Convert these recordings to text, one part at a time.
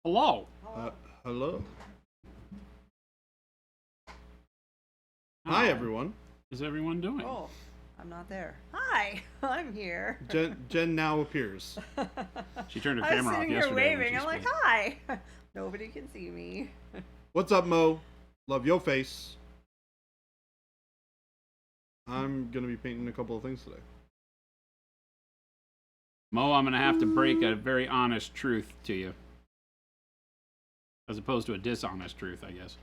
Hello. Hello. Hi, everyone. How's everyone doing? Oh, I'm not there. Hi, I'm here. Jen now appears. She turned her I was camera off sitting here yesterday. waving. I'm like, hi. Nobody can see me. What's up, Mo? Love your face. I'm gonna be painting a couple of things today. Mo, I'm going to have to break a very honest truth to you. As opposed to a dishonest truth, I guess.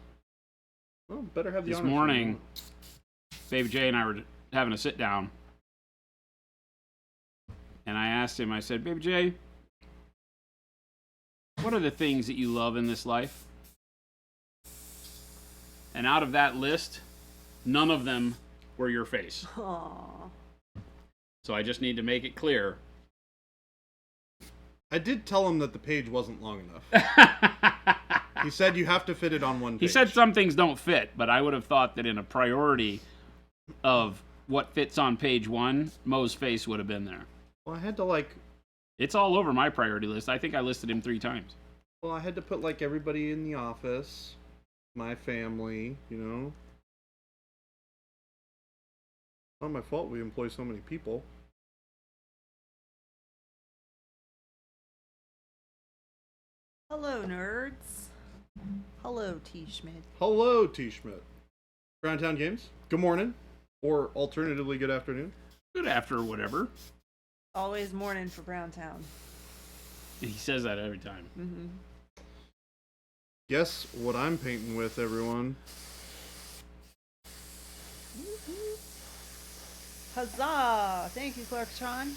Well, better have the This honest morning, Baby J and I were having a sit down. And I asked him, I said, Baby J, what are the things that you love in this life? And out of that list, none of them were your face. Aww. So I just need to make it clear. I did tell him that the page wasn't long enough. He said you have to fit it on one page. He said some things don't fit, but I would have thought that in a priority of what fits on page 1, Mo's face would have been there. Well, I had to It's all over my priority list. I think I listed him 3 times. Well, I had to put everybody in the office, my family, you know. It's not my fault we employ so many people. Hello, nerds. Hello, T. Schmidt. Hello, T. Schmidt. Browntown Games, good morning. Or alternatively, good afternoon. Good after whatever. Always morning for Browntown. He says that every time. Mm-hmm. Guess what I'm painting with, everyone? Huzzah! Thank you, Clarktron.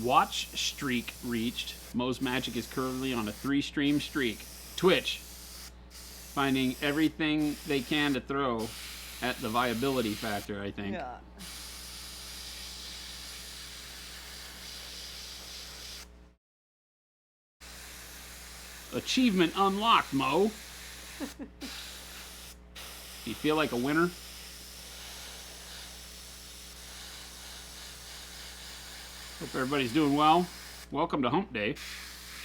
Watch streak reached. Mo's Magic is currently on a 3-stream streak. Twitch, finding everything they can to throw at the viability factor, I think. Yeah. Achievement unlocked, Mo. You feel like a winner? Hope everybody's doing well. Welcome to Hump Day.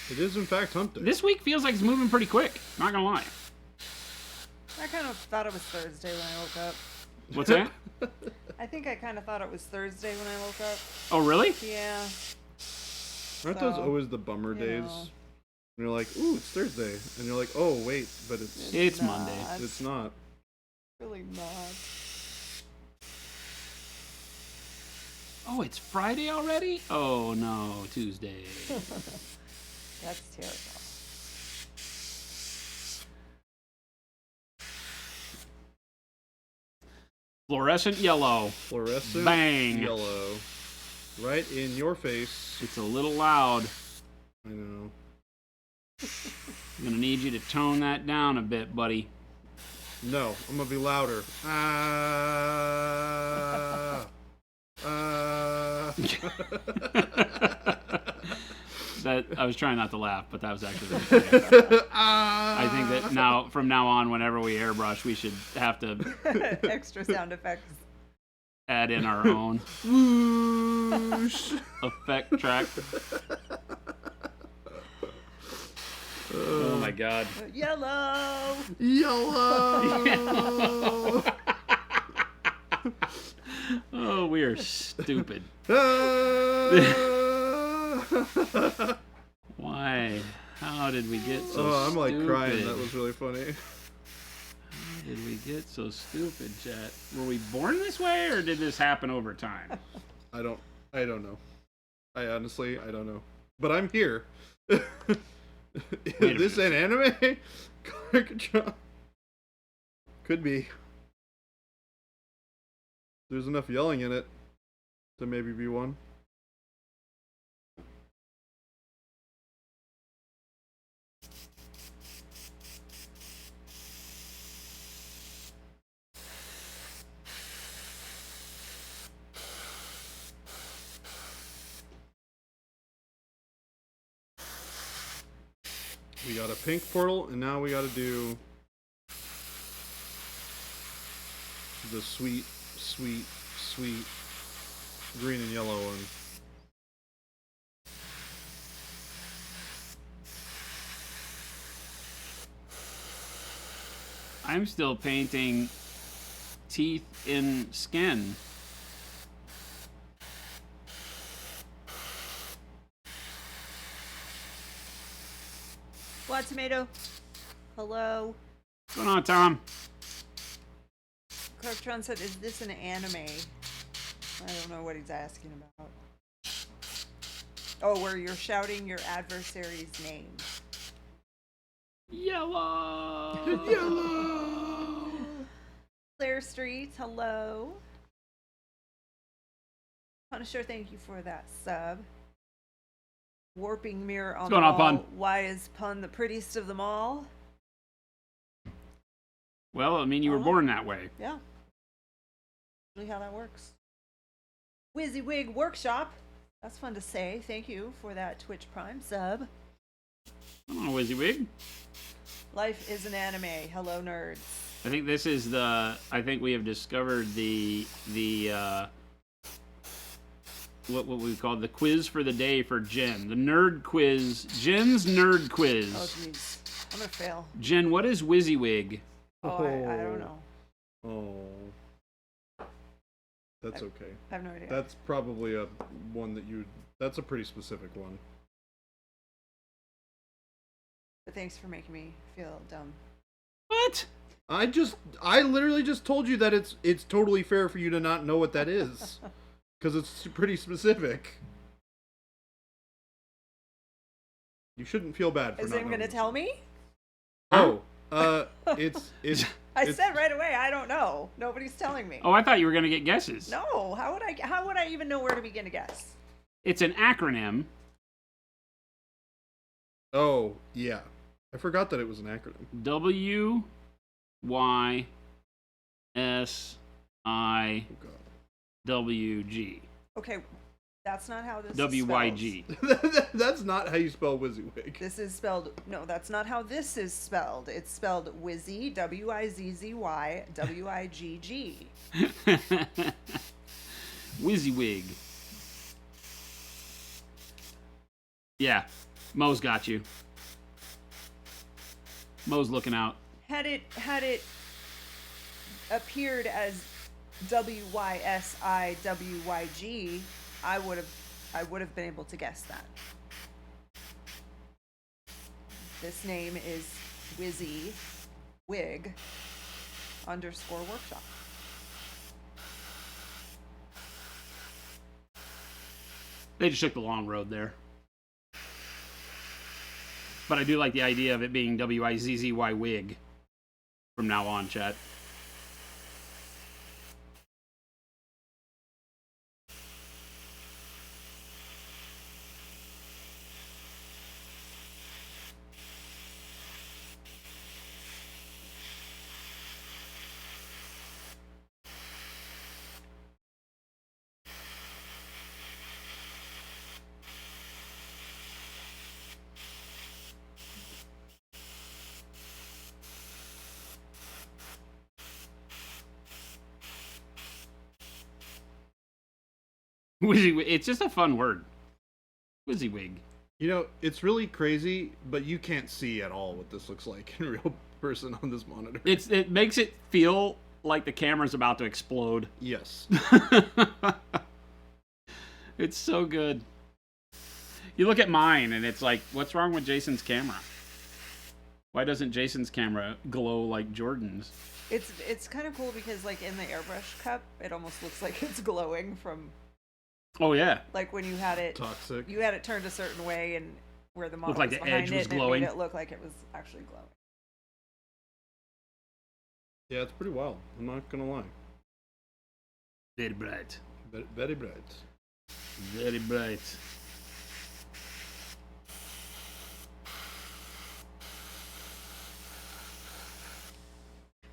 It is, in fact, Hump Day. This week feels like it's moving pretty quick. Not gonna lie. I kind of thought it was Thursday when I woke up. What's that? I think I kind of thought it was Thursday when I woke up. Oh, really? Yeah. Aren't those always the bummer days? know. And you're like, ooh, it's Thursday. And you're like, oh, wait, but It's not. Monday. it's not. Really not. Oh, it's Friday already? Oh, no, Tuesday. That's terrible. Fluorescent yellow. Fluorescent Bang. yellow. Right in your face. It's a little loud. I know. I'm gonna need you to tone that down a bit, buddy. No, I'm gonna be louder. That I was trying not to laugh, but that was actually really funny. I think that from now on, whenever we airbrush, we should have to Extra sound effects. add in our own Whoosh. effect track. Oh my god. Yellow! Yellow. Oh, we are stupid. Why? How did we get so Oh, I'm stupid? crying. That was really funny. How did we get so stupid, chat? Were we born this way, or did this happen over time? I don't know. I honestly, I don't know. But I'm here. Is this an anime? Caricature? Could be. There's enough yelling in it to maybe be one. We got a pink portal, and now we got to do the sweet, sweet, sweet green and yellow one. I'm still painting teeth in skin. What, tomato? Hello. What's going on, Tom? Croctron said, is this an anime? I don't know what he's asking about. Oh, where you're shouting your adversary's name. Yellow! Yellow! Claire Street, hello. Punisher, thank you for that sub. Warping mirror on What's the going on, wall. Pun? Why is Pun the prettiest of them all? Well, I mean, you were born that way. Yeah. Really how that works. WYSIWYG Workshop. That's fun to say. Thank you for that Twitch Prime sub. Come on, WYSIWYG. Life is an anime. Hello, nerds. I think this is the. I think we have discovered the what we call the quiz for the day for Jen. The nerd quiz. Jen's nerd quiz. Oh, jeez. I'm gonna fail. Jen, what is WYSIWYG? Oh, I don't know. Oh. That's okay. I have no idea. That's probably a one that you. That's a pretty specific one. But thanks for making me feel dumb. What? I literally just told you that it's totally fair for you to not know what that is. Because it's pretty specific. You shouldn't feel bad for Is not anyone gonna knowing. tell me? Oh, it's I said right away, I don't know. Nobody's telling me. Oh, I thought you were gonna get guesses. No, how would I even know where to begin to guess? It's an acronym. Oh, yeah. I forgot that it was an acronym. W Y S I Oh, God. W G. Okay, that's not how this W is Y spelled. G. That's not how you spell WYSIWYG. This is spelled, no, that's not how this is spelled. It's spelled Wizzy, W-I-Z-Z-Y, W-I-G-G. WYSIWYG. Yeah, Mo's got you. Mo's looking out. Had it appeared as W-Y-S-I-W-Y-G, I would have been able to guess that. This name is WYSIWYG _workshop. They just took the long road there. But I do like the idea of it being W-I-Z-Z-Y wig from now on, chat. WYSIWYG. It's just a fun word. WYSIWYG. You know, it's really crazy, but you can't see at all what this looks like in real person on this monitor. It makes it feel like the camera's about to explode. Yes. It's so good. You look at mine and it's like, what's wrong with Jason's camera? Why doesn't Jason's camera glow like Jordan's? It's kind of cool because like in the airbrush cup, it almost looks like it's glowing from Oh yeah. like when you had it Toxic. you had it turned a certain way and where the model like was the behind edge it was and glowing. it made it look like it was actually glowing. Yeah, it's pretty wild. I'm not gonna lie. Very bright. Very bright. Very bright.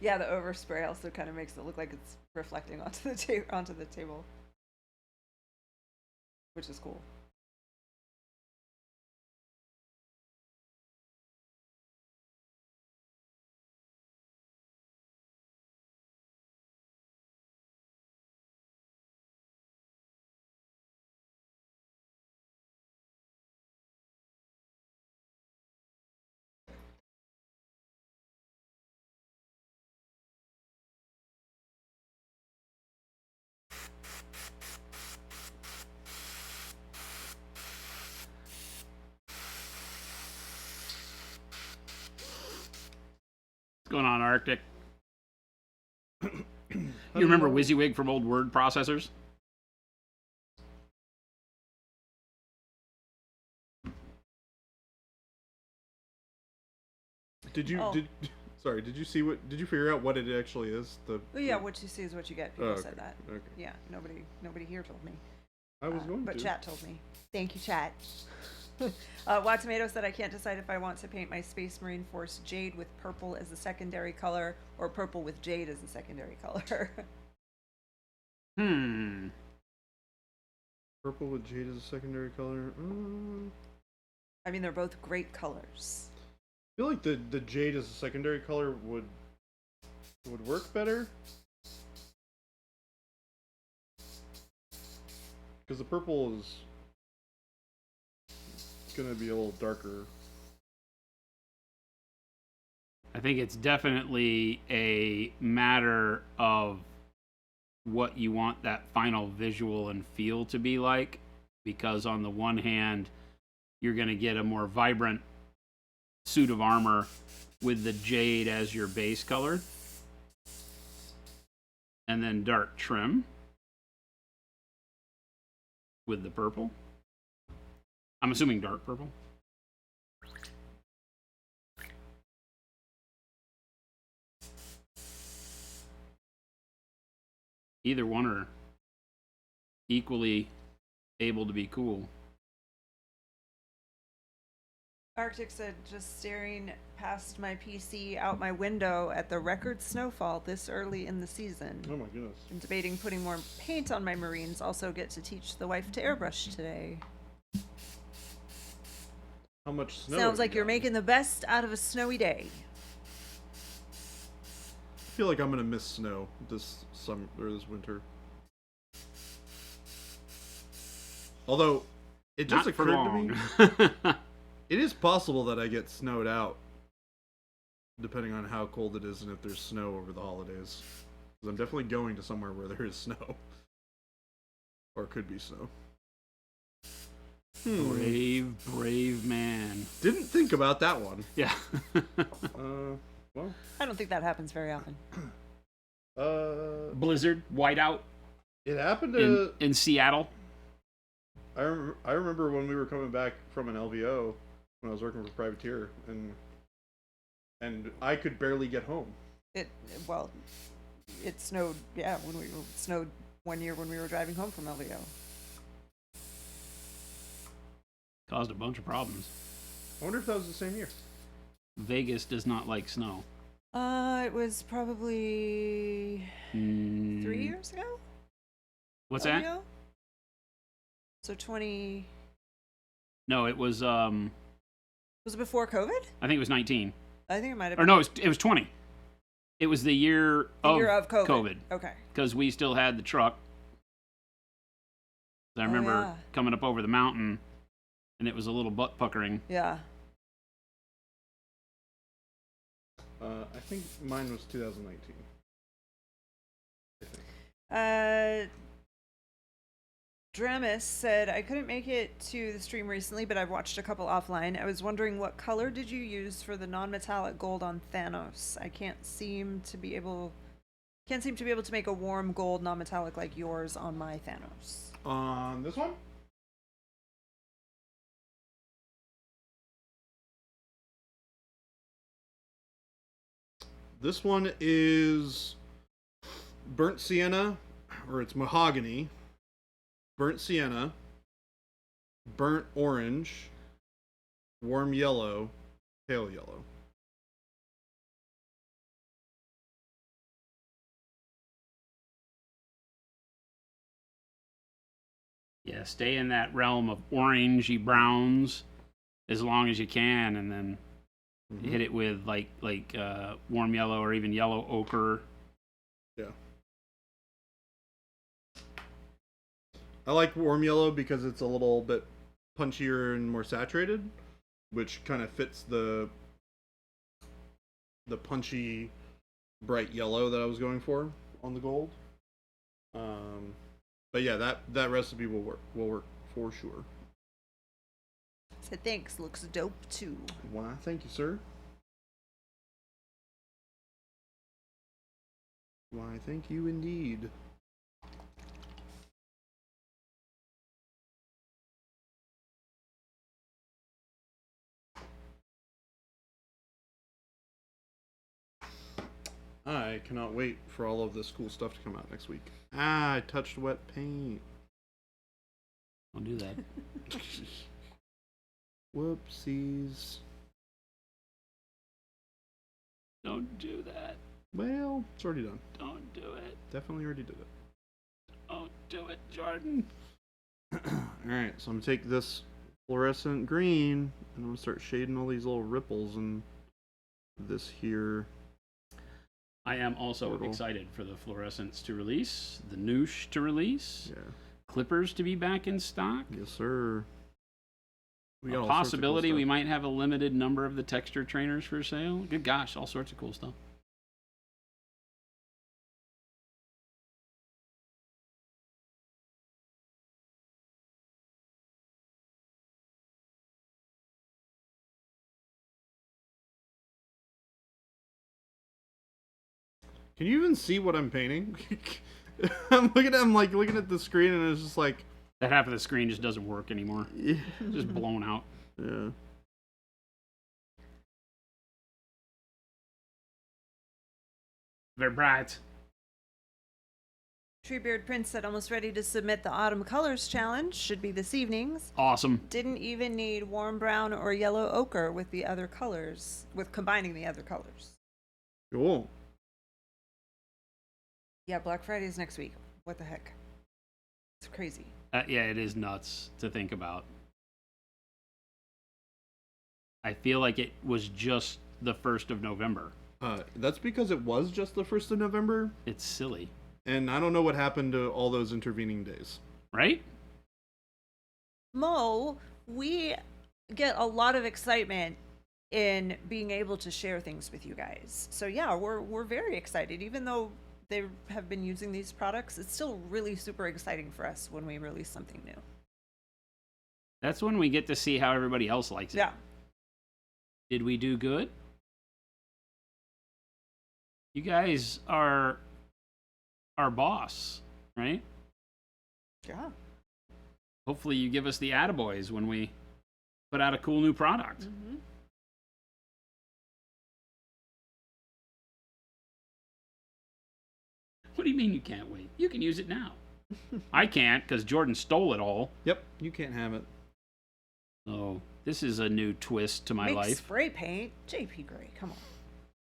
Yeah, the overspray also kind of makes it look like it's reflecting onto the table, which is cool. What's going on, Arctic? You remember WYSIWYG from old word processors? Did you Oh. Sorry, did you figure out what it actually is? Well, yeah, what you see is what you get. People Oh, said that. Okay. Yeah, nobody here told me. I was going But to. chat told me. Thank you, chat. Wild Tomato said, I can't decide if I want to paint my Space Marine Force jade with purple as the secondary color or purple with jade as the secondary color. Purple with jade as a secondary color. I mean, they're both great colors. I feel like the jade as a secondary color would work better. Because the purple is gonna be a little darker. I think it's definitely a matter of what you want that final visual and feel to be like, because on the one hand, you're going to get a more vibrant suit of armor with the jade as your base color, and then dark trim with the purple. I'm assuming dark purple. Either one are equally able to be cool. Arctic said, just staring past my PC out my window at the record snowfall this early in the season. Oh my goodness. I'm debating putting more paint on my Marines. Also get to teach the wife to airbrush today. How much snow? Sounds have like you you're gotten? making the best out of a snowy day. I feel like I'm gonna miss snow this summer or this winter. Although it just Not for occurred to me, long. it is possible that I get snowed out, depending on how cold it is and if there's snow over the holidays. Because I'm definitely going to somewhere where there is snow, or could be snow. Brave man. Didn't think about that one. Yeah. Well, I don't think that happens very often. Blizzard, whiteout it happened to. in Seattle. I remember when we were coming back from an LVO when I was working for Privateer, and I could barely get home. It snowed. Yeah, snowed one year when we were driving home from LVO. Caused a bunch of problems. I wonder if that was the same year. Vegas does not like snow. It was probably 3 years ago. What's LVO? that? So 20. No, it was. Was it before COVID? I think it was 19. I think it might have Or been. no, it was 20. It was the year of COVID. Okay. Because we still had the truck. I remember yeah. coming up over the mountain, and it was a little butt puckering. Yeah. I think mine was 2019. I think. Dramis said, I couldn't make it to the stream recently, but I've watched a couple offline. I was wondering, what color did you use for the non-metallic gold on Thanos? I can't seem to be able to make a warm gold non-metallic like yours on my Thanos. On this one? This one is burnt sienna, or it's mahogany, burnt sienna, burnt orange, warm yellow, pale yellow. Yeah, stay in that realm of orangey browns as long as you can, and then hit it with like warm yellow or even yellow ochre. Yeah. I like warm yellow because it's a little bit punchier and more saturated, which kind of fits the punchy bright yellow that I was going for on the gold. But yeah, that recipe will work. Will work for sure. So thanks. Looks dope too. Why? Thank you, sir. Why? Thank you indeed. I cannot wait for all of this cool stuff to come out next week. Ah, I touched wet paint. Don't do that. Whoopsies. Don't do that. Well, it's already done. Don't do it. Definitely already did it. Don't do it, Jordan. Alright, so I'm going to take this fluorescent green and I'm going to start shading all these little ripples in this here. I am also Portal. excited for the fluorescents to release, the noosh to release, Yeah. clippers to be back in stock. Yes, sir. We got A all sorts of cool possibility we stuff. might have a limited number of the texture trainers for sale. Good gosh, all sorts of cool stuff. Can you even see what I'm painting? I'm looking at the screen and it's just like, That half of the screen just doesn't work anymore. yeah. Just blown out. Yeah. Very bright. Treebeard Prince said almost ready to submit the Autumn Colors Challenge. Should be this evening's. Awesome. Didn't even need warm brown or yellow ochre with the other colors, with combining the other colors. Cool. Yeah, Black Friday is next week. What the heck? It's crazy. Yeah, it is nuts to think about. I feel like it was just the 1st of November. That's because it was just the 1st of November, It's silly, and I don't know what happened to all those intervening days. right? Mo, we get a lot of excitement in being able to share things with you guys. So yeah, we're very excited. Even though they have been using these products, it's still really super exciting for us when we release something new. That's when we get to see how everybody else likes it. Yeah. Did we do good? You guys are our boss, right? Yeah. Hopefully you give us the attaboys when we put out a cool new product. Mm-hmm. What do you mean you can't wait? You can use it now. I can't because Jordan stole it all. Yep, you can't have it. So this is a new twist to my Make life. spray paint. JP Gray, come on.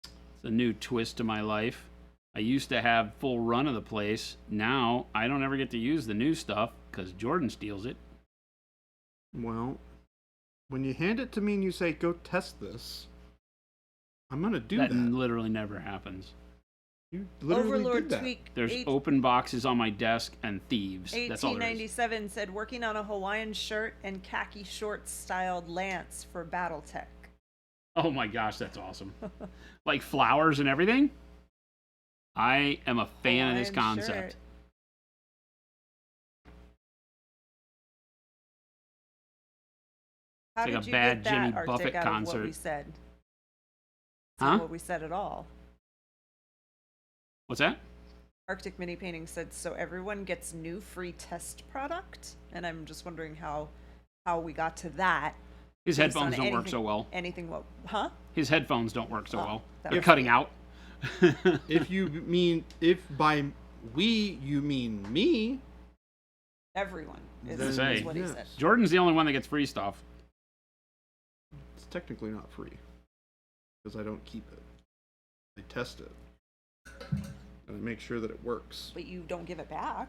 It's a new twist to my life. I used to have full run of the place. Now I don't ever get to use the new stuff because Jordan steals it. Well, when you hand it to me and you say, go test this, I'm going to do that. Literally never happens. You literally Overlord did that. Tweak There's open boxes on my desk and thieves. That's all there is. 1897 said working on a Hawaiian shirt and khaki shorts styled lance for BattleTech. Oh my gosh, that's awesome. Like flowers and everything? I am a fan of this Hawaiian concept. shirt. How It's like did a you bad get Jimmy that, Arctic, Buffett out of what we concert. said? It's Huh? not what we said at all. What's that? Arctic Mini Painting said, so everyone gets new free test product? And I'm just wondering how we got to that. His based headphones on don't work so well. Anything what? Huh? His headphones don't work so Oh, well. that They're was cutting weird. out. If by we you mean me, Everyone is, Then, say, is what he yes. said. Jordan's the only one that gets free stuff. it's technically not free because I don't keep it. I test it and I make sure that it works. But you don't give it back.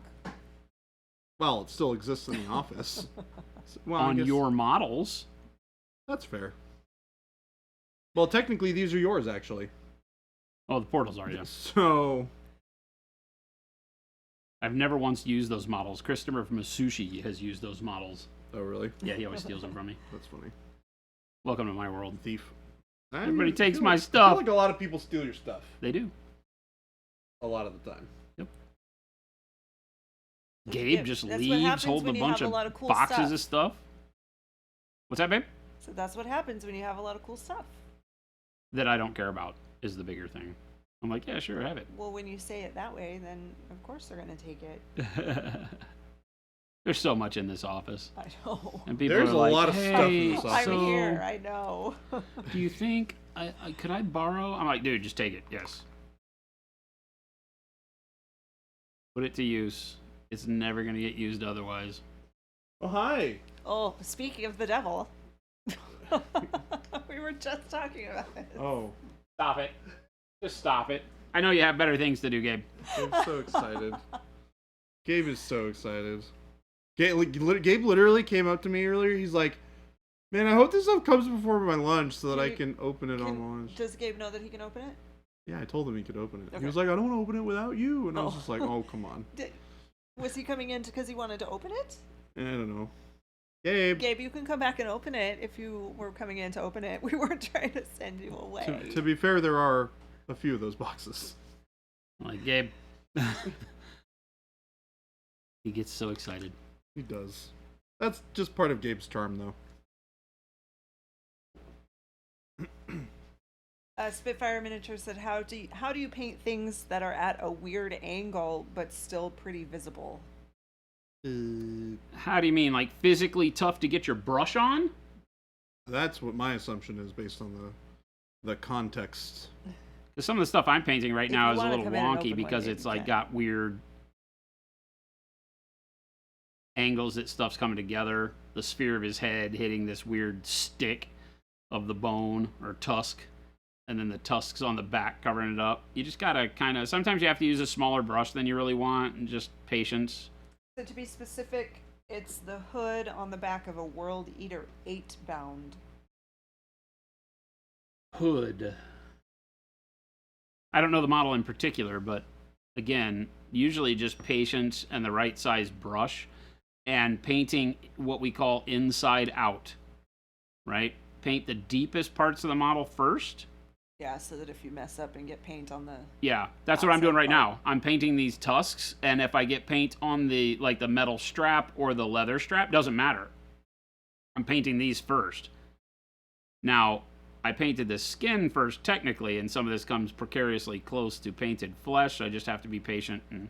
Well, it still exists in the office. Well, I On guess your models. that's fair. Well, technically, these are yours, actually. Oh, the portals are, yes. So, I've never once used those models. Christopher from Sushi has used those models. oh really? Yeah, he always steals them from me. That's funny. Welcome to my world. Thief. Everybody takes I my feel stuff. like a lot of people steal your stuff. They do. A lot of the time. Yep. Gabe just That's what leaves happens holding when a you bunch have of a lot of cool boxes stuff. of stuff. What's that, babe? So that's what happens when you have a lot of cool stuff. That I don't care about is the bigger thing. I'm like, yeah, sure, have it. Well, when you say it that way, then of course they're gonna take it. There's so much in this office. I know. And people There's are a like, lot of hey, stuff in this office. I'm so here. I know. do you think could I borrow? I'm like, dude, just take it. Yes. Put it to use. It's never gonna get used otherwise. Oh, hi. Oh, speaking of the devil, we were just talking about it. Oh, Stop it. Just stop it. I know you have better things to do, Gabe. I'm so excited. Gabe is so excited. Gabe literally came up to me earlier. He's like, man, I hope this stuff comes before my lunch so that I can open it on lunch. Does Gabe know that he can open it? Yeah, I told him he could open it. Okay. He was like, I don't want to open it without you. And I was Oh. just like, oh, come on. Was he coming in because he wanted to open it? I don't know. Gabe. Gabe, you can come back and open it if you were coming in to open it. We weren't trying to send you away. To be fair, there are a few of those boxes. I'm like, Gabe. He gets so excited. He does. That's just part of Gabe's charm, though. Spitfire Miniature said, how do you paint things that are at a weird angle but still pretty visible? How do you mean, like physically tough to get your brush on? That's what my assumption is based on the context. Because some of the stuff I'm painting right If now you is a wanna little come in and wonky open one, because Gabe, it's you like can. got weird angles that stuff's coming together. The sphere of his head hitting this weird stick of the bone or tusk, and then the tusks on the back covering it up. You just gotta kind of, sometimes you have to use a smaller brush than you really want, and just patience. So to be specific, it's the hood on the back of a World Eater 8 bound. Hood. I don't know the model in particular, but again, usually just patience and the right size brush, and painting what we call inside out, right? Paint the deepest parts of the model first. Yeah, so that if you mess up and get paint on the... Yeah, that's what I'm doing Outside right part. now. I'm painting these tusks, and if I get paint on the like the metal strap or the leather strap, doesn't matter. I'm painting these first. Now, I painted the skin first technically, and some of this comes precariously close to painted flesh. I just have to be patient and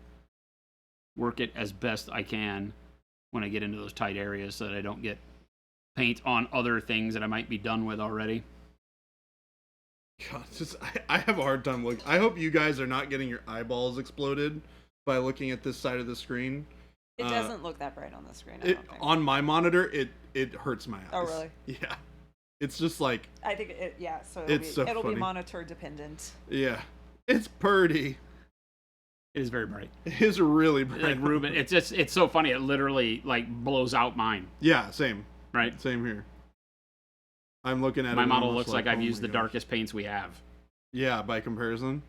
work it as best I can when I get into those tight areas so that I don't get paint on other things that I might be done with already. God, I have a hard time looking. I hope you guys are not getting your eyeballs exploded by looking at this side of the screen. It doesn't look that bright on the screen, I It, don't think. on my monitor, it hurts my eyes. Oh, really? Yeah. It's just like, I think yeah, so It's so it'll funny. be monitor dependent. yeah. It's pretty. It is very bright. It is really bright. Like Ruben, it's so funny. It literally like blows out mine, Yeah, same. right? Same here. I'm looking at My it. and model I'm looks just like I've oh used my the gosh. darkest paints we have. Yeah, by comparison.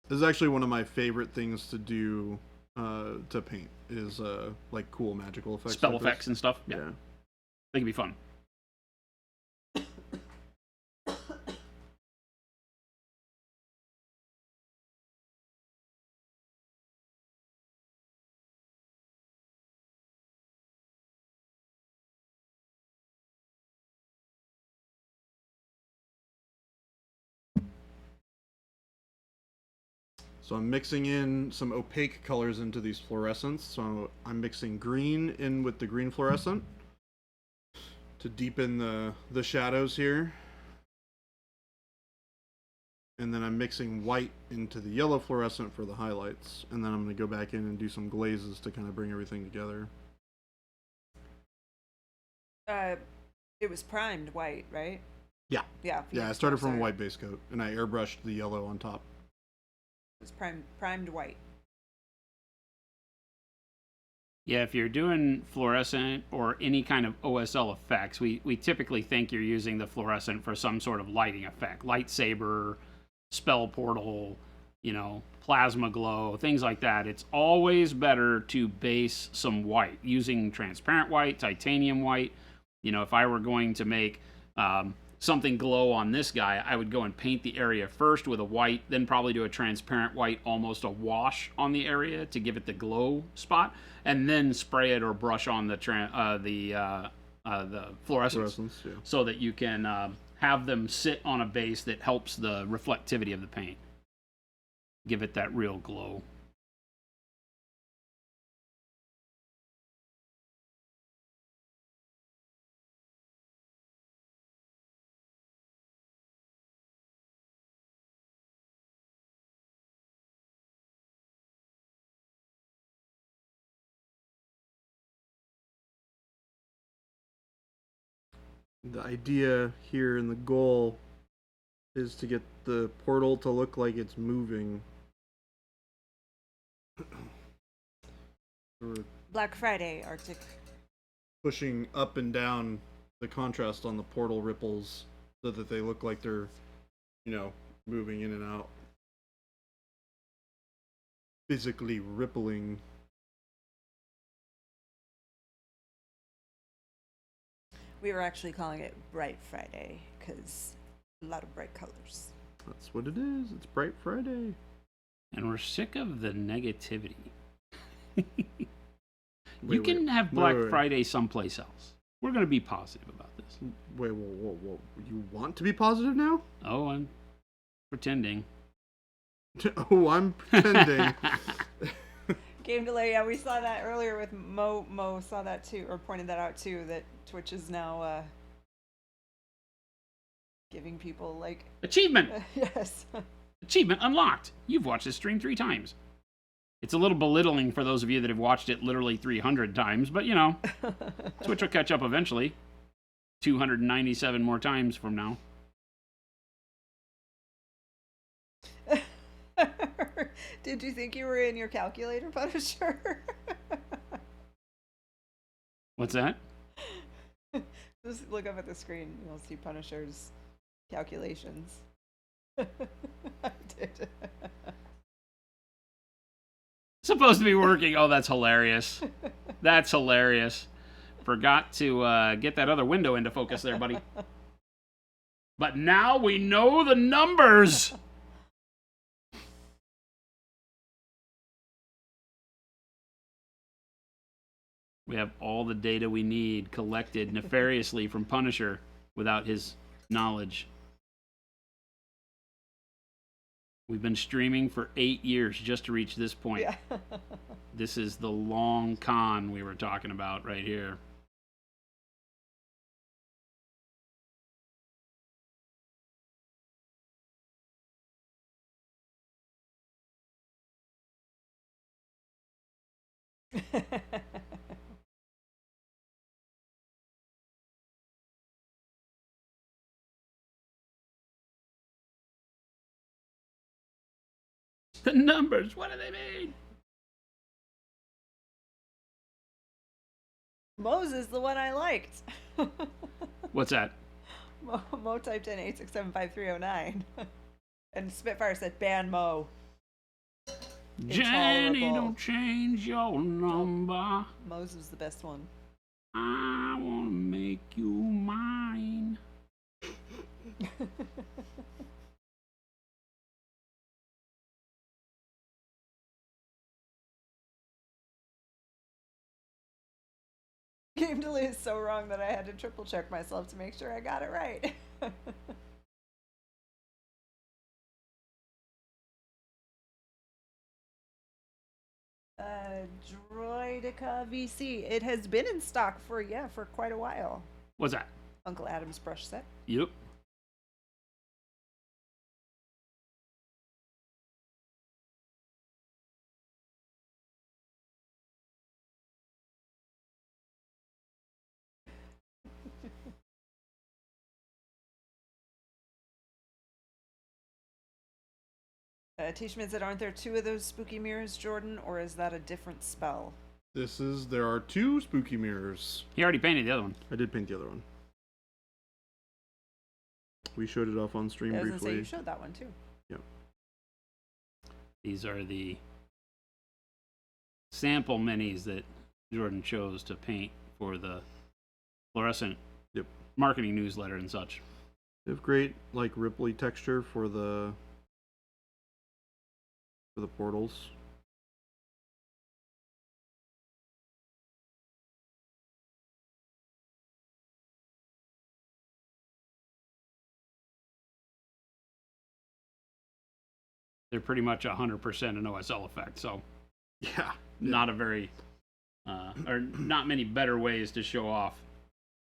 This is actually one of my favorite things to do to paint is like cool magical effects. Spell like effects this. and stuff. Yeah, Yeah. I think it'd be fun. So I'm mixing in some opaque colors into these fluorescents. So I'm mixing green in with the green fluorescent to deepen the shadows here. And then I'm mixing white into the yellow fluorescent for the highlights. And then I'm going to go back in and do some glazes to kind of bring everything together. It was primed white, right? Yeah. Yeah. Yeah, I started from a white base coat and I airbrushed the yellow on top. It was primed white. Yeah, if you're doing fluorescent or any kind of OSL effects, we typically think you're using the fluorescent for some sort of lighting effect, lightsaber, spell portal, plasma glow, things like that. It's always better to base some white using transparent white, titanium white. If I were going to make something glow on this guy, I would go and paint the area first with a white, then probably do a transparent white, almost a wash on the area to give it the glow spot, and then spray it or brush on the fluorescence, Yeah. so that you can have them sit on a base that helps the reflectivity of the paint. Give it that real glow. The idea here and the goal is to get the portal to look like it's moving. We're Black Friday, Arctic. pushing up and down the contrast on the portal ripples so that they look like they're, moving in and out. Physically rippling. We were actually calling it Bright Friday because a lot of bright colors. That's what it is. It's Bright Friday. And we're sick of the negativity. Wait, You can have Black wait. Friday someplace else. We're going to be positive about this. Wait, whoa. You want to be positive now? Oh, I'm pretending. Oh, I'm pretending. Game delay, yeah, we saw that earlier with Mo. Mo saw that too, or pointed that out too, that Twitch is now giving people, like... Achievement! Yes. Achievement unlocked. You've watched this stream 3 times. It's a little belittling for those of you that have watched it literally 300 times, but Twitch will catch up eventually. 297 more times from now. Did you think you were in your calculator, Punisher? What's that? Just look up at the screen. You'll see Punisher's calculations. I did. Supposed to be working. Oh, that's hilarious. That's hilarious. Forgot to get that other window into focus there, buddy. But now we know the numbers. We have all the data we need collected nefariously from Punisher without his knowledge. We've been streaming for 8 years just to reach this point. Yeah. This is the long con we were talking about right here. The numbers, what do they mean? Mo's is the one I liked. What's that? Mo typed in 8675309. And Spitfire said, ban Mo. Jenny, Intolerable. don't change your number. Mo's was the best one. I want to make you mine. Game delay is so wrong that I had to triple check myself to make sure I got it right. Droidica VC. It has been in stock for quite a while. What's that? Uncle Adam's brush set. Yep. Tishman said, aren't there 2 of those spooky mirrors, Jordan, or is that a different spell? There are 2 spooky mirrors. He already painted the other one. I did paint the other one. We showed it off on stream I was gonna say, briefly. you showed that one too. Yep. These are the sample minis that Jordan chose to paint for the fluorescent Yep. marketing newsletter and such. They have great like ripply texture for the portals. They're pretty much 100% an OSL effect, so Yeah. not a very, or not many better ways to show off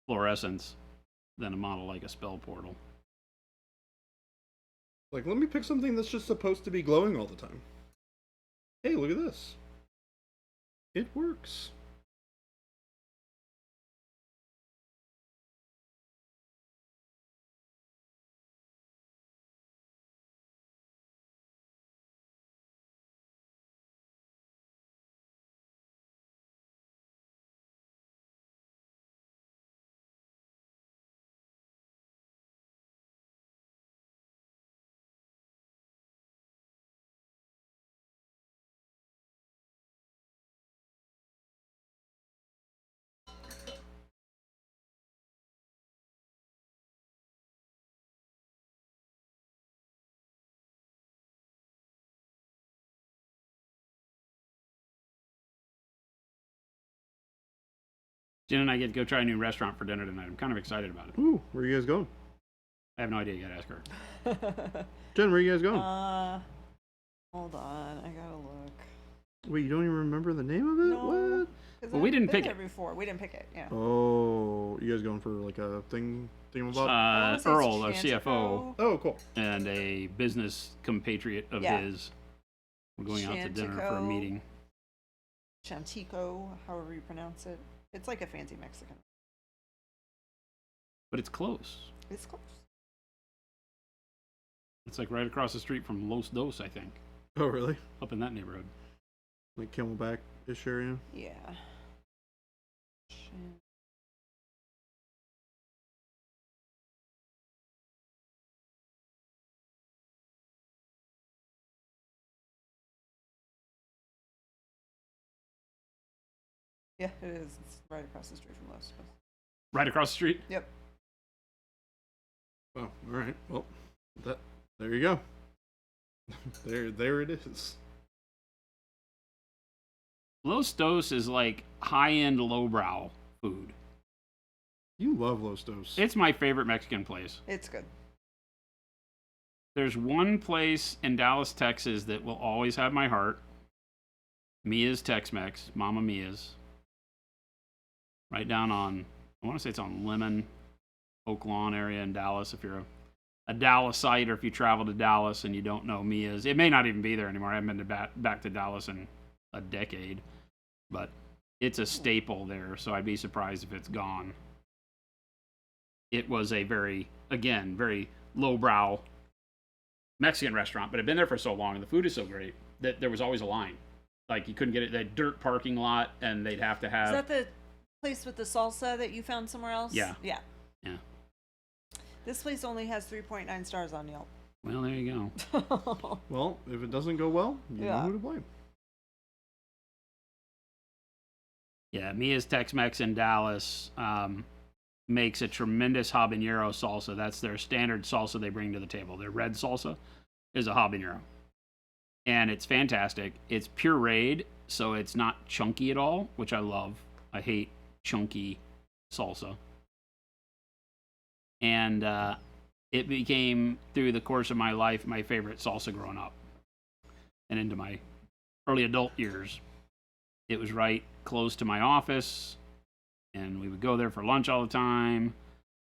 fluorescence than a model like a spell portal. Like, let me pick something that's just supposed to be glowing all the time. Hey, look at this. It works. Jen and I get to go try a new restaurant for dinner tonight. I'm kind of excited about it. Ooh, where are you guys going? I have no idea. You gotta ask her. Jen, where are you guys going? Hold on, I gotta look. Wait, you don't even remember the name of it? No. What? 'Cause Well, we I've didn't been pick there it. before. We didn't pick it. Yeah. Oh, you guys going for like a thingamabob? I wanna say it's Earl, our CFO, Chantico. Oh, cool. and a business compatriot of Yeah. his. We're going out to dinner for a Chantico. meeting. Chantico, however you pronounce it. It's like a fancy Mexican. But it's close. It's close. It's like right across the street from Los Dos, I think. Oh, really? Up in that neighborhood. Like Camelback-ish area? Yeah. Yeah, it is. It's right across the street from Los. Right across the street? Yep. Oh, all right. Well, there you go. there it is. Los Dos is like high-end, lowbrow food. You love Los Dos. It's my favorite Mexican place. It's good. There's one place in Dallas, Texas that will always have my heart. Mia's Tex-Mex, Mama Mia's. Right down on, I want to say it's on Lemon, Oak Lawn area in Dallas. If you're a Dallasite or if you travel to Dallas and you don't know Mia's, it may not even be there anymore. I haven't been back to Dallas in a decade, but it's a staple there, so I'd be surprised if it's gone. It was a very lowbrow Mexican restaurant, but I've been there for so long and the food is so great that there was always a line. Like you couldn't get it, that dirt parking lot, and they'd have to have. Is that the place with the salsa that you found somewhere else? Yeah. Yeah. Yeah. This place only has 3.9 stars on Yelp. Well, there you go. Well, if it doesn't go well, you know who to blame. Yeah, Mia's Tex-Mex in Dallas makes a tremendous habanero salsa. That's their standard salsa they bring to the table. Their red salsa is a habanero. And it's fantastic. It's pureed, so it's not chunky at all, which I love. I hate chunky salsa. And it became, through the course of my life, my favorite salsa growing up. And into my early adult years. It was right close to my office, and we would go there for lunch all the time.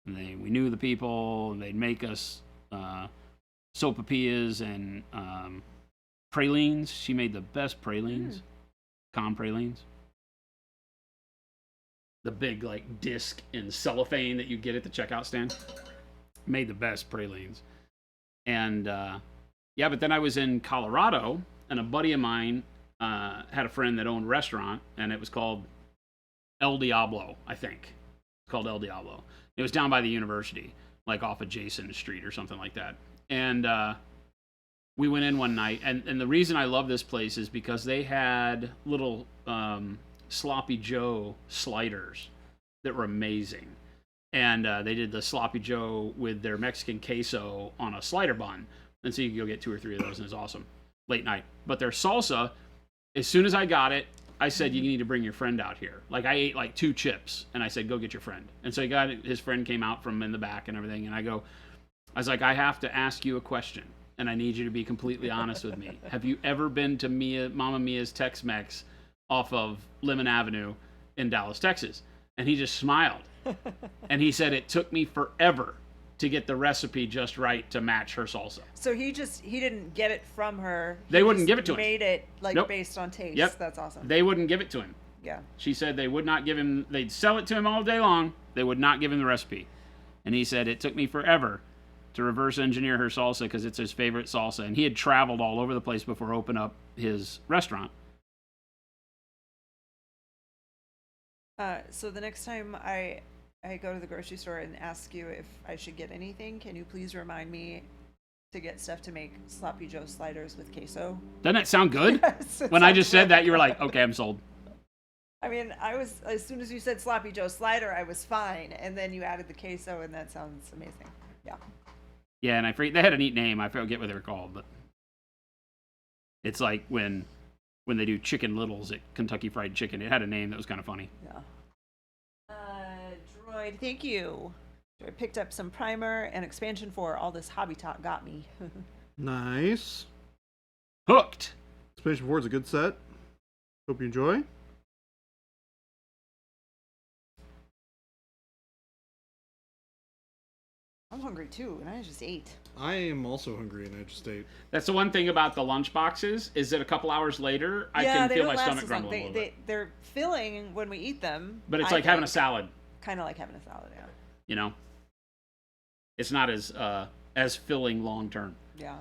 And we knew the people, and they'd make us sopapillas and pralines. She made the best pralines, con pralines. The big like disc in cellophane that you get at the checkout stand. Made the best pralines. And yeah, but then I was in Colorado, and a buddy of mine had a friend that owned a restaurant, and it was called El Diablo, I think. It's called El Diablo. It was down by the university, like off of Jason Street or something like that. And we went in one night, and the reason I love this place is because they had little Sloppy Joe sliders that were amazing. and they did the sloppy Joe with their Mexican queso on a slider bun, and so you can go get 2 or 3 of those, and it's awesome. Late night, but their salsa. As soon as I got it, I said, you need to bring your friend out here. Like, I ate like 2 chips, and I said, go get your friend. And so his friend came out from in the back and everything, and I was like, I have to ask you a question, and I need you to be completely honest with me. Have you ever been to Mama Mia's Tex-Mex off of Lemon Avenue in Dallas, Texas? And he just smiled. And he said, it took me forever to get the recipe just right to match her salsa. So he didn't get it from her. They wouldn't give it to him. Made it Nope. based on taste. Yep. That's awesome. They wouldn't give it to him. Yeah. She said they would not give him, they'd sell it to him all day long. They would not give him the recipe. And he said, it took me forever to reverse engineer her salsa because it's his favorite salsa. And he had traveled all over the place before opening up his restaurant. So the next time I go to the grocery store and ask you if I should get anything, can you please remind me to get stuff to make sloppy Joe sliders with queso? Doesn't that sound good? Yes, when I just said that, you were like, okay, I'm sold. I mean, as soon as you said sloppy Joe slider, I was fine. And then you added the queso, and that sounds amazing. Yeah. Yeah, and I forget, they had a neat name. I forget what they were called, but it's like when they do chicken littles at Kentucky Fried Chicken. It had a name that was kind of funny. Yeah. Droid, thank you. I picked up some primer and expansion for all this hobby talk got me. Nice. Hooked. Expansion 4 is a good set. Hope you enjoy. I'm hungry too, and I just ate. I am also hungry, and I just ate. That's the one thing about the lunch boxes is that a couple hours later, I can feel my stomach grumble a little bit. They're filling when we eat them. But it's like having a salad. Kind of like having a salad, yeah. You know? It's not as filling long term. Yeah.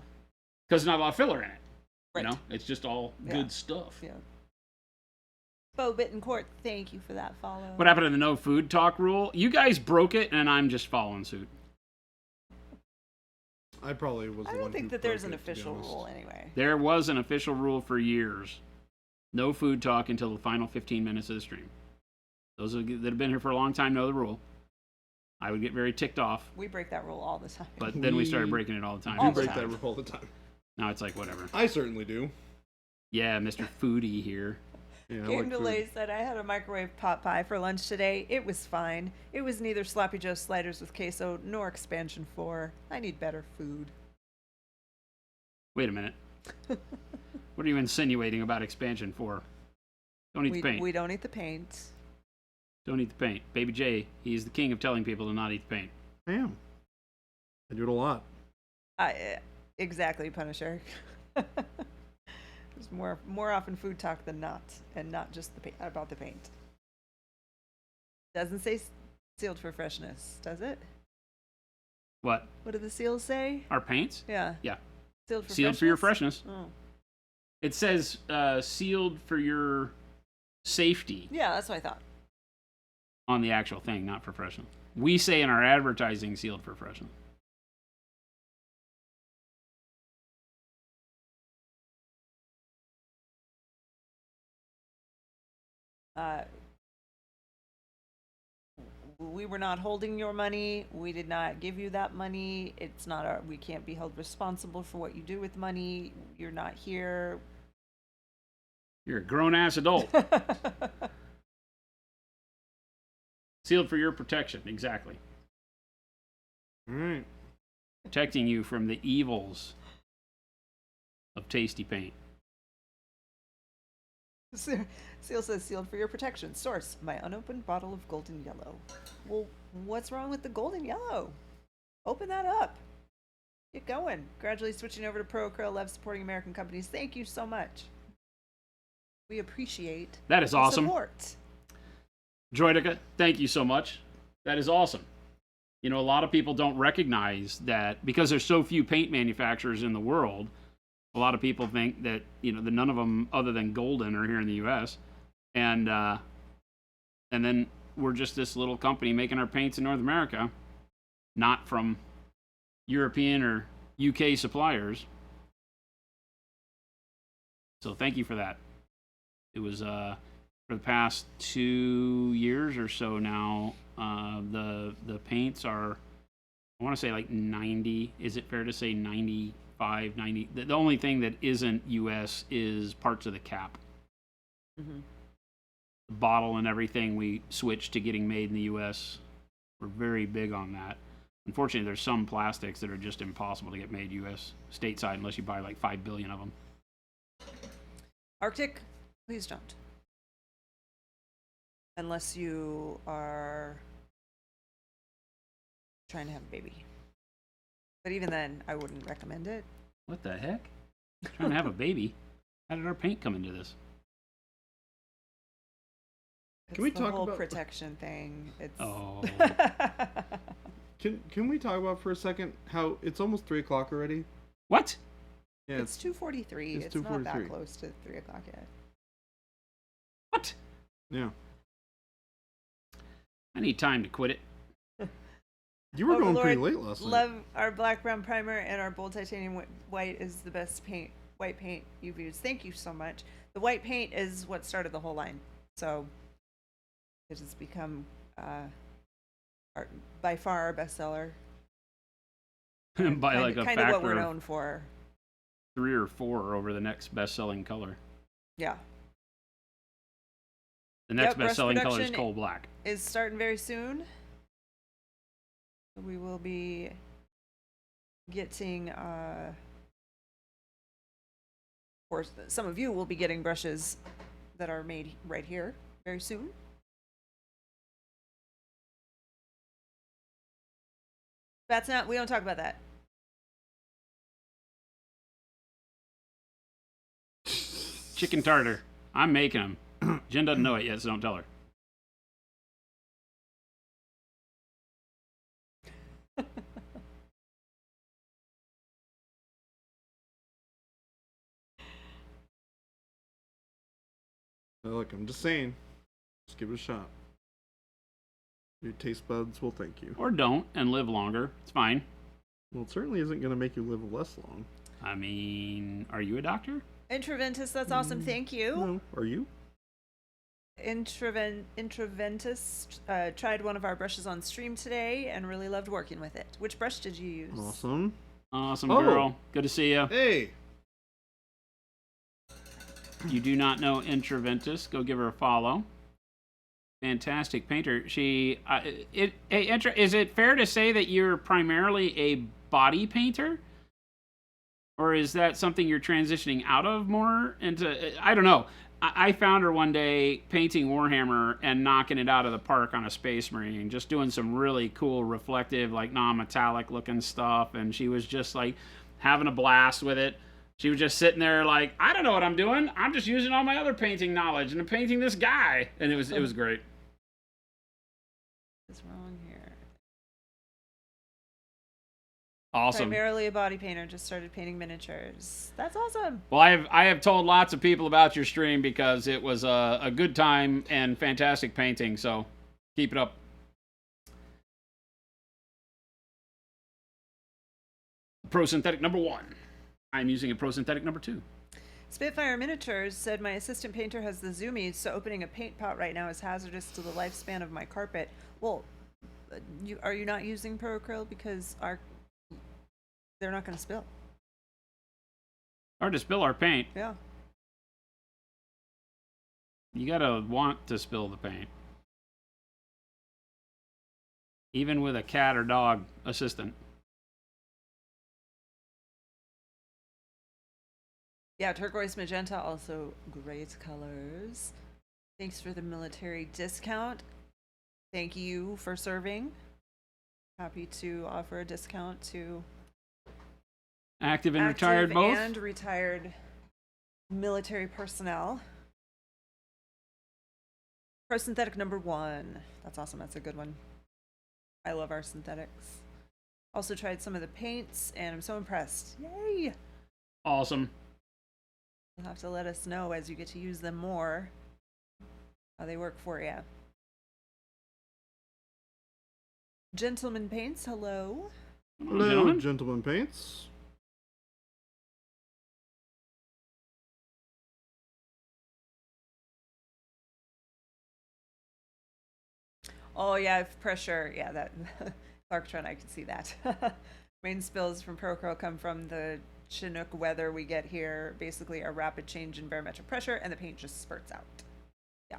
Because there's not a lot of filler in it. Right. You know? It's just all good stuff. Yeah. Bo Bittencourt, thank you for that follow. What happened to the no food talk rule? You guys broke it, and I'm just following suit. I probably was the one I don't think who that there's broke an it, to be official honest. rule anyway. There was an official rule for years. No food talk until the final 15 minutes of the stream. Those that have been here for a long time know the rule. I would get very ticked off, We break that rule all the time. but then we started breaking it all the time. All You the break time. that rule all the time. Now it's like, whatever. I certainly do. Yeah, Mr. Foodie here. Yeah, I Game like Delay food. said, I had a microwave pot pie for lunch today. It was fine. It was neither sloppy Joe sliders with queso nor expansion 4. I need better food. Wait a minute. What are you insinuating about expansion 4? Don't eat the paint. We don't eat the paint. Don't eat the paint. Baby J, he's the king of telling people to not eat the paint. I am. I do it a lot. Exactly, Punisher. There's more often food talk than not, and not just about the paint. Doesn't say sealed for freshness, does it? What? What do the seals say? Our paints? Yeah. Yeah. Sealed for Sealed freshness? for your freshness. Oh. It says sealed for your safety Yeah, that's what I thought. on the actual thing, not for freshness. We say in our advertising sealed for freshness. We were not holding your money. We did not give you that money. It's not our. We can't be held responsible for what you do with money. You're not here. You're a grown-ass adult. Sealed for your protection, exactly. All right. Protecting you from the evils of tasty paint. Seal says sealed for your protection. Source: my unopened bottle of golden yellow. Well, what's wrong with the golden yellow? Open that up. Get going. Gradually switching over to Pro Acryl. Love supporting American companies. Thank you so much. We appreciate That is the awesome. support. Droidica, thank you so much. That is awesome. You know, a lot of people don't recognize that because there's so few paint manufacturers in the world. A lot of people think that, you know, that none of them other than Golden are here in the U.S. And then we're just this little company making our paints in North America, not from European or UK suppliers. So thank you for that. It was for the past 2 years or so now. The paints are, I want to say like 90. Is it fair to say 95, 90? The only thing that isn't U.S. is parts of the cap. Mm-hmm. The bottle and everything we switched to getting made in the U.S. We're very big on that. Unfortunately, there's some plastics that are just impossible to get made U.S. stateside unless you buy like 5 billion of them. Arctic, please don't. Unless you are trying to have a baby. But even then, I wouldn't recommend it. What the heck? Trying to have a baby? How did our paint come into this? Can we the talk whole about protection thing? It's Oh. Can we talk about for a second how it's almost 3 o'clock already? What? Yeah, it's 2:43. it's It's not that 2:43. close to 3 o'clock yet. What? yeah. I need time to quit it. You were going pretty Overlord, late last night. Love our black brown primer, and our bold titanium white is the best white paint you've used. Thank you so much. The white paint is what started the whole line, so it has become by far our bestseller. By like a kind of what factor we're of known for. 3 or 4 over the next best-selling color. Yeah, The next Yep, brush best-selling color is production coal black. is starting very soon. We will be getting, or some of you will be getting brushes that are made right here very soon. That's not, we don't talk about that. Chicken tartar. I'm making them. Jen doesn't know it yet, so don't tell her. Look, I'm just saying. Just give it a shot. Your taste buds will thank you. Or don't, and live longer. It's fine. Well, it certainly isn't going to make you live less long. I mean, are you a doctor? Intraventus, that's awesome. Thank you. No, are you? Intraventus tried one of our brushes on stream today and really loved working with it. Which brush did you use? Awesome. Awesome Oh. girl. Good to see you. Hey! You do not know Intraventus, go give her a follow. Fantastic painter. She, hey, is it fair to say that you're primarily a body painter? Or is that something you're transitioning out of more into? I don't know. I found her one day painting Warhammer and knocking it out of the park on a Space Marine, just doing some really cool reflective, like non-metallic looking stuff, and she was just like having a blast with it. She was just sitting there like, I don't know what I'm doing. I'm just using all my other painting knowledge and I'm painting this guy, and it was great. What's wrong here? Awesome. Primarily a body painter, just started painting miniatures. That's awesome. Well, I have told lots of people about your stream because it was a good time and fantastic painting, so keep it up. Pro Synthetic number 1. I'm using a Pro Synthetic number 2. Spitfire Miniatures said my assistant painter has the zoomies, so opening a paint pot right now is hazardous to the lifespan of my carpet. Well, are you not using Pro Acryl because they're not going to spill? Hard to spill our paint. Yeah. You gotta want to spill the paint. Even with a cat or dog assistant. Yeah, turquoise magenta, also great colors. Thanks for the military discount. Thank you for serving. Happy to offer a discount to Active and retired both? and retired military personnel. Pro Synthetic number 1. That's awesome. That's a good one. I love our synthetics. Also tried some of the paints, and I'm so impressed. Yay! Awesome. You'll have to let us know as you get to use them more how they work for you. Gentleman Paints, hello. Hello, Gentlemen. Gentleman Paints. Oh yeah, if pressure. Yeah, that Clarktron, I can see that. Main spills from Pro Acryl come from the Chinook weather we get here. Basically, a rapid change in barometric pressure, and the paint just spurts out. Yeah.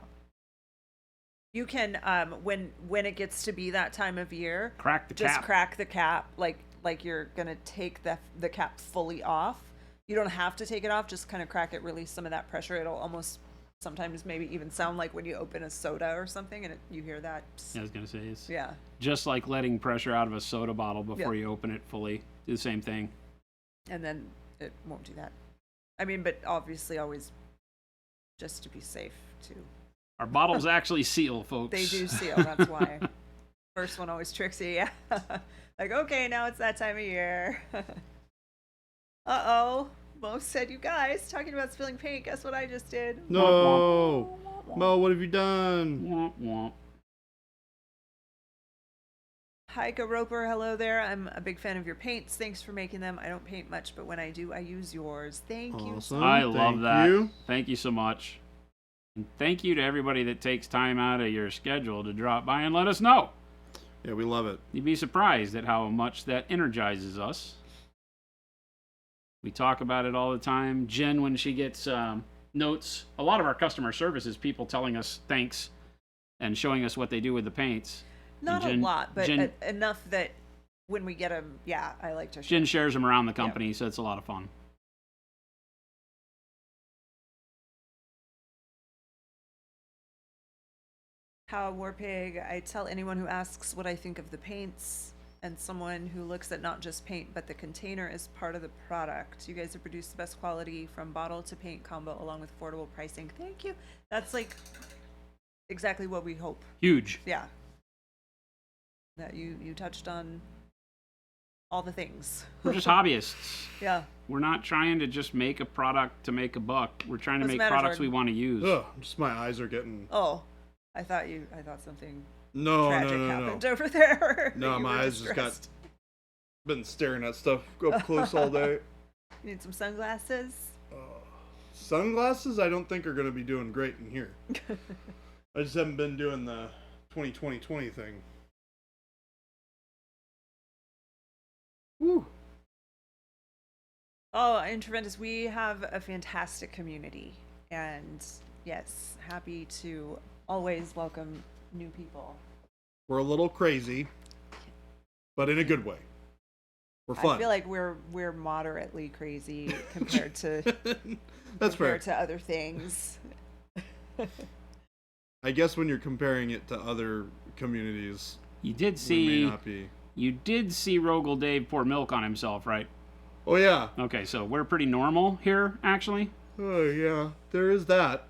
You can when it gets to be that time of year, Crack the just cap. crack the cap like you're gonna take the cap fully off. You don't have to take it off, just kind of crack it, release some of that pressure. It'll almost sometimes maybe even sound like when you open a soda or something and you hear that. I was gonna say it's Yeah. just like letting pressure out of a soda bottle before you open it fully. Do the same thing. And then it won't do that. I mean, but obviously always just to be safe too. Our bottles actually seal, folks. They do seal, that's why. First one always tricks you, yeah. Like, okay, now it's that time of year. Uh-oh. Mo said, you guys, talking about spilling paint, guess what I just did? No! Mo, what have you done? Womp womp. Heike Roper, hello there. I'm a big fan of your paints. Thanks for making them. I don't paint much, but when I do, I use yours. Thank you so Awesome. much. I love Thank that. you. Thank you so much. And thank you to everybody that takes time out of your schedule to drop by and let us know. Yeah, we love it. You'd be surprised at how much that energizes us. We talk about it all the time. Jen, when she gets notes, a lot of our customer service is people telling us thanks and showing us what they do with the paints. Not Jen- a lot, but Jen- enough that when we get them, yeah, I like to share. Jen shares them around the company, so it's a lot of fun. How Warpig, I tell anyone who asks what I think of the paints and someone who looks at not just paint but the container as part of the product. You guys have produced the best quality from bottle to paint combo along with affordable pricing. Thank you. That's like exactly what we hope. Huge. Yeah. That you touched on all the things. We're just hobbyists. Yeah. We're not trying to just make a product to make a buck. We're trying to What's the make matter, products Jordan? we want to use. Ugh, just my eyes are getting. Oh, I thought something No, tragic no. happened over there. No, You my were eyes just got. distressed. Been staring at stuff up close all day. You need some sunglasses? Sunglasses, I don't think are going to be doing great in here. I just haven't been doing the 20-20-20 thing. Woo. Oh, in Treventus, we have a fantastic community. And yes, happy to always welcome new people. We're a little crazy, but in a good way. We're fun. I feel like we're moderately crazy compared to That's fair. compared to other things. I guess when you're comparing it to other communities, You did we see may not be. you did see Rogel Dave pour milk on himself, right? Oh yeah. Okay, so we're pretty normal here, actually. Oh yeah. There is that.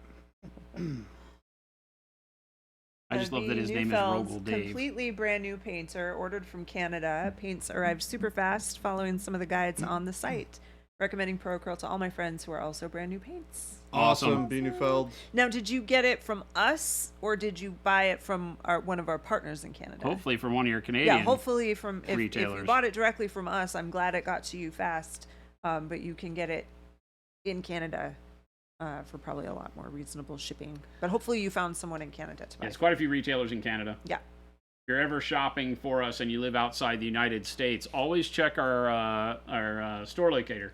I just love that his name is Neufeld's Rogel Dave. completely brand new painter, ordered from Canada. Paints arrived super fast, following some of the guides on the site. Recommending Pro Acryl to all my friends who are also brand new paints. Awesome. Bienefeld. Now, did you get it from us, or did you buy it from one of our partners in Canada? Hopefully from one of your Canadian. Yeah, hopefully from if you retailers. bought it directly from us, I'm glad it got to you fast. But you can get it in Canada for probably a lot more reasonable shipping. But hopefully you found someone in Canada to buy. There's quite a few retailers in Canada. Yeah. If you're ever shopping for us and you live outside the United States, always check our store locator,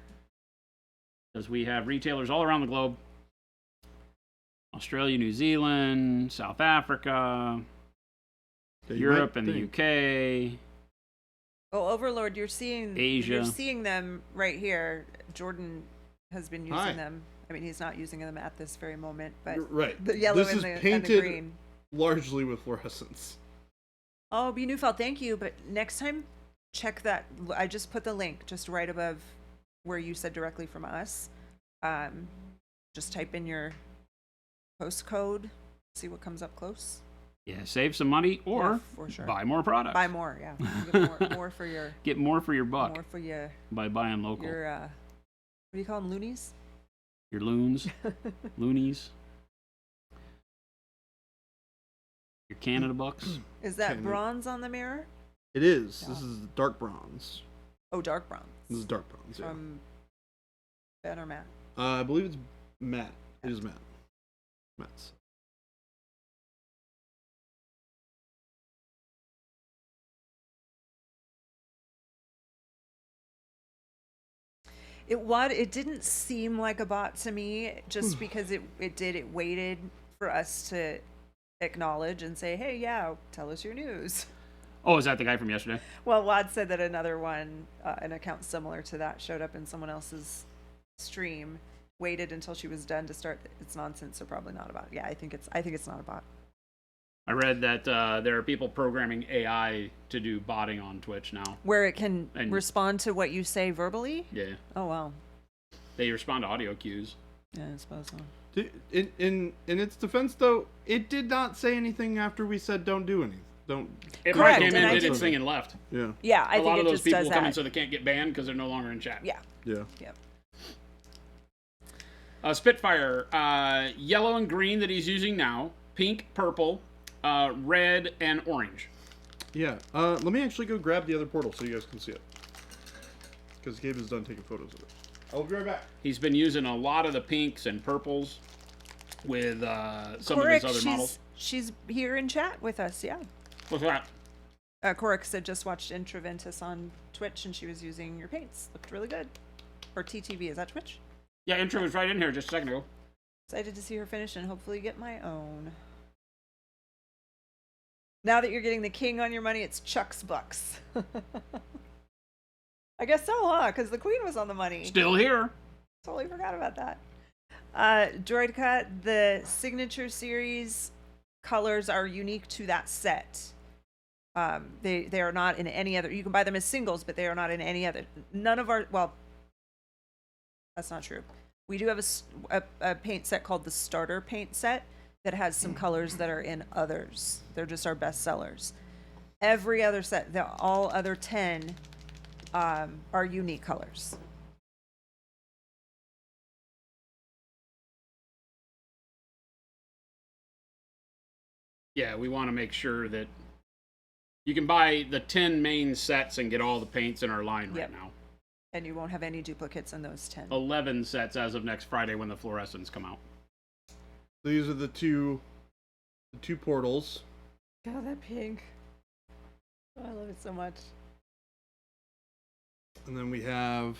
because we have retailers all around the globe. Australia, New Zealand, South Africa, Yeah, you Europe, might and the think. UK. Oh, Overlord, you're seeing Asia. You're seeing them right here. Jordan has been using Hi. them. I mean, he's not using them at this very moment, but You're right. the yellow This and is the painted green. largely with fluorescence. Oh, B. Neufeld, thank you. But next time, check that. I just put the link just right above where you said directly from us. Just type in your postcode, see what comes up close. Yeah, save some money or Yeah, for sure. buy more products. Buy more, yeah. Get more for your Get more for your buck more for your by buying local. what do you call them, loonies? Your loons, loonies, your Canada bucks. Is that Can we- bronze on the mirror? It is. Yeah. This is dark bronze. Oh, dark bronze. This is dark bronze. Yeah. From Ben or Matt? I believe it's matte. It is matte. Matte. It didn't seem like a bot to me, just because it waited for us to acknowledge and say, hey, yeah, tell us your news. Oh, is that the guy from yesterday? Well, Wad said that another one, an account similar to that, showed up in someone else's stream, waited until she was done to start its nonsense, so probably not a bot. Yeah, I think it's not a bot. I read that there are people programming AI to do botting on Twitch now. Where it can And- respond to what you say verbally? Yeah. Oh, wow. They respond to audio cues. Yeah, I suppose so. In its defense, though, it did not say anything after we said don't do anything. Don't. It Correct, came in, and I did did- its thing, and left. Yeah. Yeah, I A think lot it of those just people does will come in that. so they can't get banned because they're no longer in chat. Yeah. Yeah. Spitfire, yellow and green that he's using now, pink, purple, red, and orange. Yeah. Let me actually go grab the other portal so you guys can see it. Because Gabe is done taking photos of it. I'll be right back. He's been using a lot of the pinks and purples with some of his other models. She's here in chat with us, yeah. What's that? Corix said just watched Intraventus on Twitch and she was using your paints. Looked really good. Or TTV, is that Twitch? Yeah, intro was right in here just a second ago. Excited to see her finish and hopefully get my own. Now that you're getting the king on your money, it's Chuck's bucks. I guess so, huh? Because the queen was on the money. Still here. Totally forgot about that. Droidcut, the signature series colors are unique to that set. They are not in any other. You can buy them as singles, but they are not in any other. None of our. Well, that's not true. We do have a paint set called the starter paint set that has some colors that are in others. They're just our best sellers. Every other set, all other 10 are unique colors. Yeah, we want to make sure that you can buy the 10 main sets and get all the paints in our line right Yep. now. And you won't have any duplicates in those 10. 11 sets as of next Friday when the fluorescents come out. These are the two portals. God, that pink. Oh, I love it so much. And then we have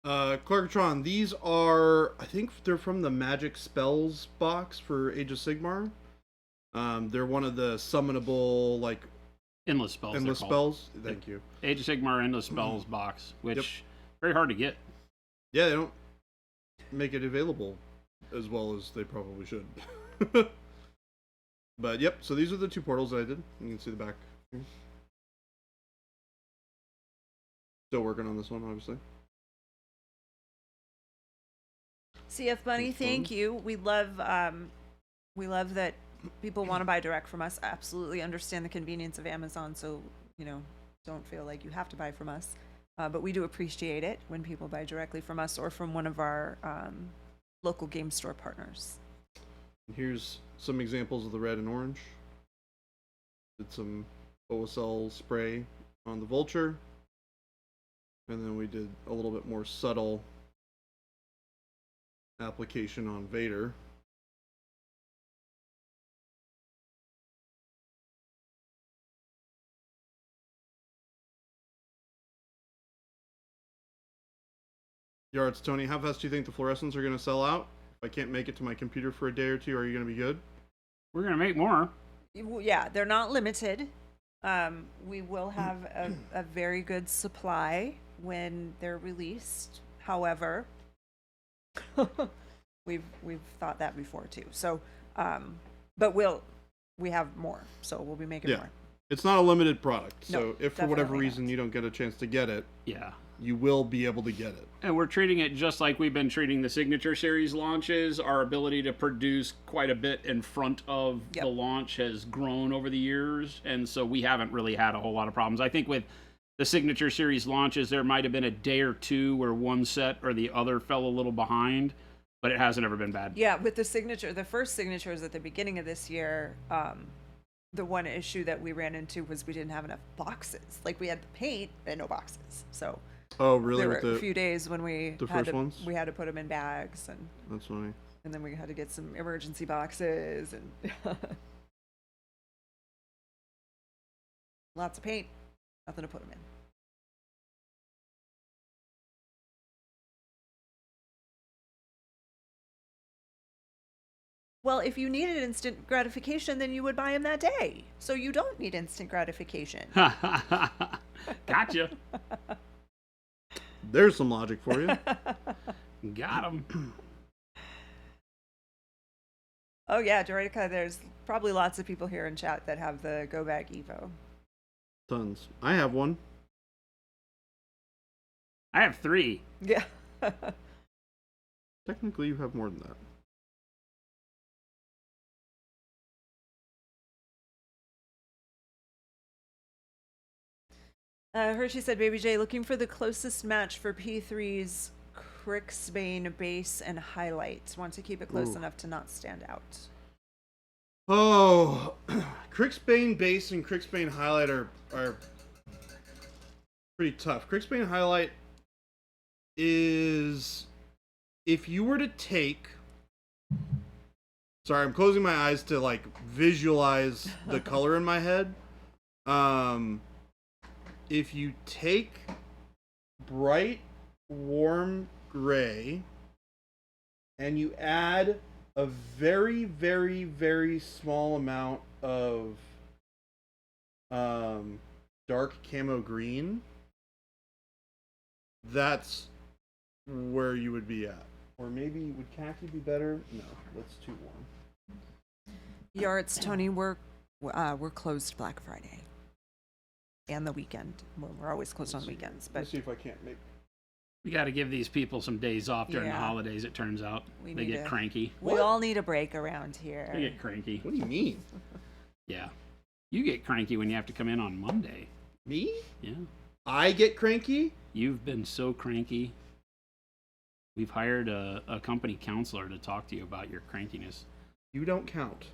Clarkatron. These are, I think they're from the Magic Spells box for Age of Sigmar. They're one of the summonable, like, Endless spells. endless they're called. spells. Thank you. Age of Sigmar Endless Spells box, which very hard to get. Yeah, they don't make it available as well as they probably should. But yep, so these are the two portals that I did. You can see the back. Still working on this one, obviously. CF Bunny, That's fun. thank you. We love that people want to buy direct from us. I absolutely understand the convenience of Amazon, so don't feel like you have to buy from us. But we do appreciate it when people buy directly from us or from one of our local game store partners. And here's some examples of the red and orange. Did some OSL spray on the Vulture. And then we did a little bit more subtle application on Vader. Yards, Tony, how fast do you think the fluorescents are going to sell out? If I can't make it to my computer for a day or two, are you going to be good? We're going to make more. Yeah, they're not limited. We will have a very good supply when they're released. However, we've thought that before too. So, but we have more, so we'll be making more. It's not a limited product. No, So if for whatever definitely reason not. you don't get a chance to get it, Yeah. you will be able to get it. And we're treating it just like we've been treating the Signature Series launches. Our ability to produce quite a bit in front of Yep. the launch has grown over the years, and so we haven't really had a whole lot of problems. I think with the Signature Series launches, there might have been a day or two where one set or the other fell a little behind, but it hasn't ever been bad. Yeah, with the first signatures at the beginning of this year, the one issue that we ran into was we didn't have enough boxes. Like we had the paint and no boxes. So Oh, really? there were With a few days when we the had first to ones? we had to put them in bags, and That's funny. then we had to get some emergency boxes and lots of paint, nothing to put them in. Well, if you needed instant gratification, then you would buy them that day. So you don't need instant gratification. Gotcha. There's some logic for you. Got him. Oh yeah, Dorica, there's probably lots of people here in chat that have the Go Bag Evo. Tons. I have one. I have 3. Yeah. Technically, you have more than that. Hershey said, Baby J, looking for the closest match for P3's Crixbane base and highlight. Want to keep it close enough to not stand out. Oh, Crixbane base and Crixbane highlight are pretty tough. Crixbane highlight is, if you were to take, sorry, I'm closing my eyes to like visualize the color in my head. If you take bright warm gray and you add a very, very, very small amount of dark camo green, that's where you would be at. Or maybe, would khaki be better? No, that's too warm. Yards, Tony, we're closed Black Friday. And the weekend. We're always closed on the weekends. But Let's see if I can't make... We got to give these people some days off during the Yeah. holidays, it turns out. We They need get to- cranky. we What? all need a break around here. They get cranky. What do you mean? Yeah. You get cranky when you have to come in on Monday. Me? Yeah. I get cranky? You've been so cranky. We've hired a company counselor to talk to you about your crankiness. You don't count.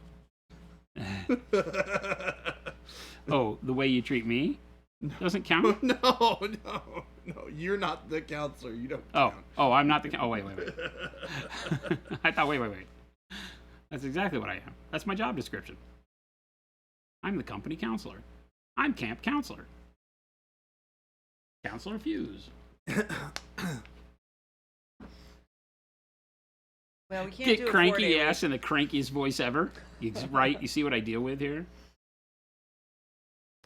Oh, the way you treat me doesn't count? No. You're not the counselor. You don't count. Oh, I'm not the... Oh, wait. I thought, wait. That's exactly what I am. That's my job description. I'm the company counselor. I'm camp counselor. Counselor Fuse. Well, we can't Get do a cranky 4-day ass in the crankiest voice ever. Right? You see what I deal with here?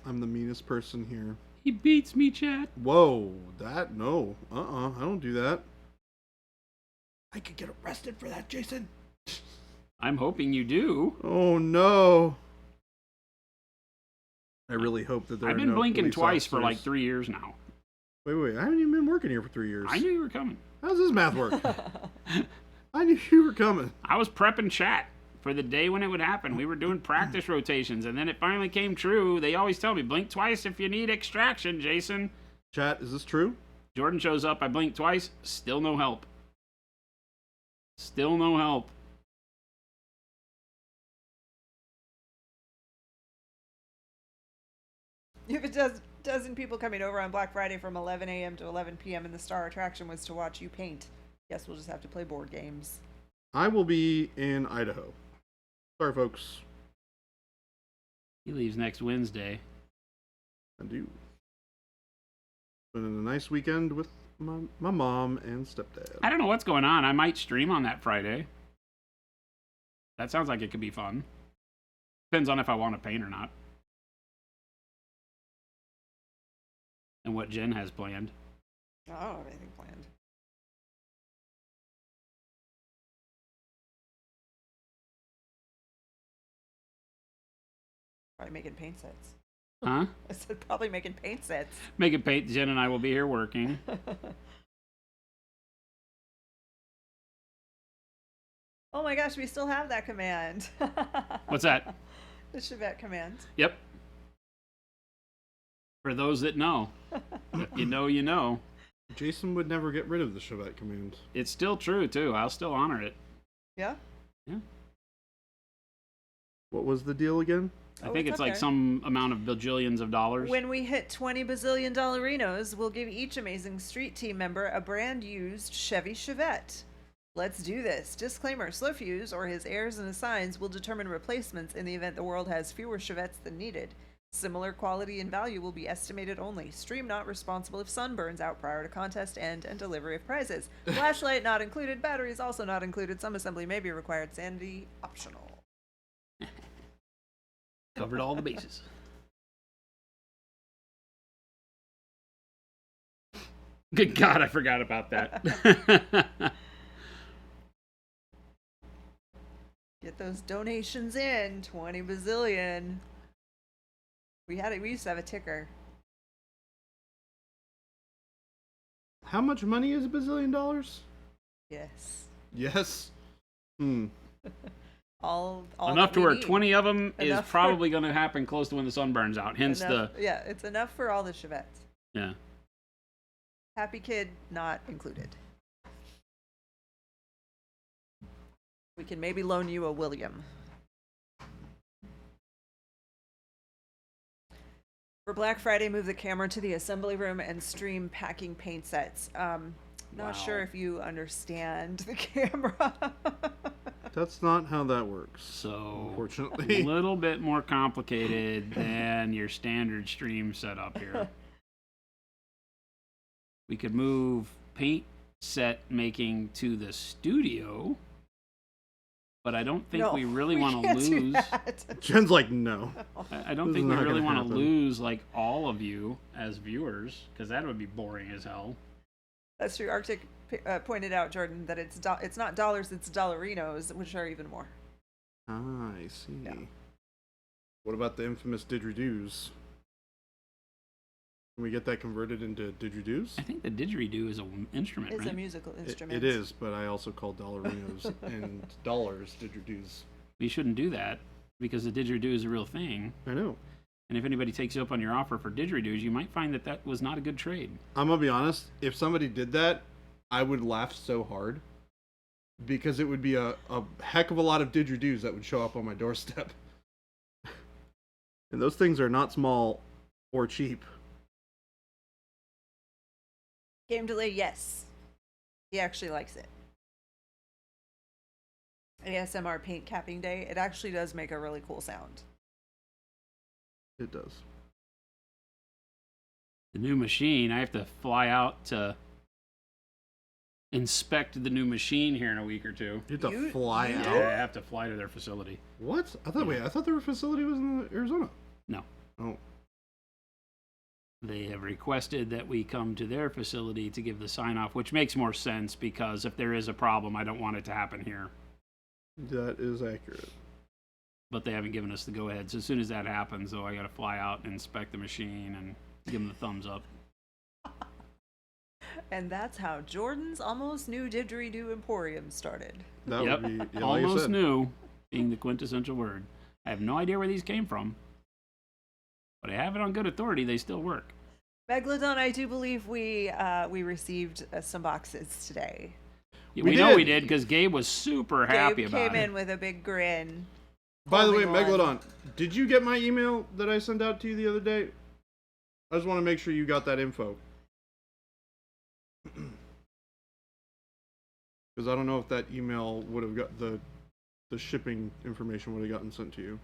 I'm the meanest person here. He beats me, Chad. Whoa, no. I don't do that. I could get arrested for that, Jason. I'm hoping you do. Oh, no. I really hope that there I've are been no blinking police twice for like officers. 3 years now. Wait, I haven't even been working here for 3 years. I knew you were coming. How does this math work? I knew you were coming. I was prepping chat for the day when it would happen. We were doing practice rotations, and then it finally came true. They always tell me, blink twice if you need extraction, Jason. Chat, is this true? Jordan shows up, I blink twice, still no help. Still no help. If it does dozen people coming over on Black Friday from 11 a.m. to 11 p.m. and the star attraction was to watch you paint, guess we'll just have to play board games. I will be in Idaho. Sorry, folks. He leaves next Wednesday. I do. Spending a nice weekend with my mom and stepdad. I don't know what's going on. I might stream on that Friday. That sounds like it could be fun. Depends on if I want to paint or not. And what Jen has planned. I don't have anything planned. Probably making paint sets. Huh? I said probably making paint sets. Make it paint. Jen and I will be here working. Oh my gosh, we still have that command. What's that? The Chevette command. Yep. For those that know. If you know, you know. Jason would never get rid of the Chevette command. It's still true, too. I'll still honor it. Yeah? Yeah. What was the deal again? I Oh, think it's like okay. some amount of bajillions of dollars. When we hit 20 bazillion dollarinos, we'll give each Amazing Street Team member a brand used Chevy Chevette. Let's do this. Disclaimer, Slowfuse, or his heirs and assigns, will determine replacements in the event the world has fewer Chevettes than needed. Similar quality and value will be estimated only. Stream not responsible if sun burns out prior to contest end and delivery of prizes. Flashlight not included. Batteries also not included. Some assembly may be required. Sanity optional. Covered all the bases. Good God, I forgot about that. Get those donations in. 20 bazillion. We used to have a ticker. How much money is $1 billion? Yes. Yes. All enough that to we where need. 20 of them Enough is for- probably going to happen close to when the sun burns out. Hence Yeah, it's enough for all the Chevettes. yeah. Happy Kid not included. We can maybe loan you a William. For Black Friday, move the camera to the assembly room and stream packing paint sets. Not sure Wow. if you understand the camera. That's not how that works. So Unfortunately. a little bit more complicated than your standard stream setup here. We could move paint set making to the studio, but I don't think No, we really we want to can't do lose. that. Jen's like, no. I don't This think is we not really gonna want to happen. lose like all of you as viewers, because that would be boring as hell. That's true. Arctic pointed out, Jordan, that it's not dollars, it's dollarinos, which are even more. Ah, I see. Yeah. What about the infamous didgeridoos? Can we get that converted into didgeridoos? I think the didgeridoo is an instrument, It's right? a musical instrument. It is, but I also call dollarinos and dollars didgeridoos. You shouldn't do that because the didgeridoo is a real thing. I know. And if anybody takes you up on your offer for didgeridoos, you might find that that was not a good trade. I'm gonna be honest. If somebody did that, I would laugh so hard because it would be a heck of a lot of didgeridoos that would show up on my doorstep. And those things are not small or cheap. Game delay, yes. He actually likes it. ASMR paint capping day. It actually does make a really cool sound. It does. The new machine, I have to fly out to inspect the new machine here in a week or two. You have to You- fly you out. do? Yeah, I have to fly to their facility. What? I thought. Wait, I thought their facility was in Arizona. No. Oh. They have requested that we come to their facility to give the sign off, which makes more sense because if there is a problem, I don't want it to happen here. That is accurate. But they haven't given us the go ahead. So as soon as that happens, though, I got to fly out and inspect the machine and give them the thumbs up. And that's how Jordan's almost new didgeridoo emporium started. That Yep. would be yeah, like you Almost said. new, being the quintessential word. I have no idea where these came from, but I have it on good authority. They still work. Megalodon, I do believe we received some boxes today. Yeah, We we know we did. did because Gabe was super happy Gabe about came it. in with a big grin. By the way, Holding on. Megalodon, did you get my email that I sent out to you the other day? I just want to make sure you got that info. Because I don't know if that email would have got the shipping information would have gotten sent to you.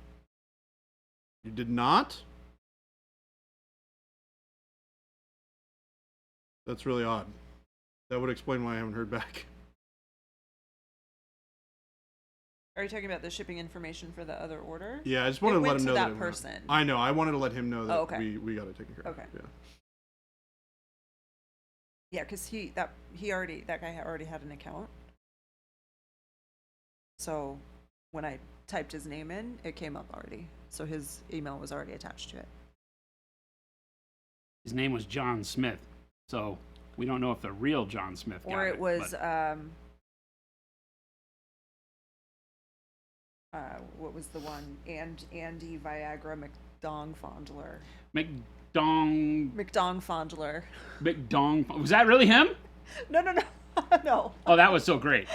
You did not? That's really odd. That would explain why I haven't heard back. Are you talking about the shipping information for the other order? Yeah, I just wanted to let went him to know that that it went. person. I know. I wanted to let him know that Oh, okay. we got it taken care of. Okay. Yeah. Yeah, because that guy already had an account. So when I typed his name in, it came up already. So his email was already attached to it. His name was John Smith, so we don't know if the real John Smith got Or it was but- what was the one? Andy Viagra McDong Fondler. McDong Fondler. McDong. Was that really him? No. No. Oh, that was so great.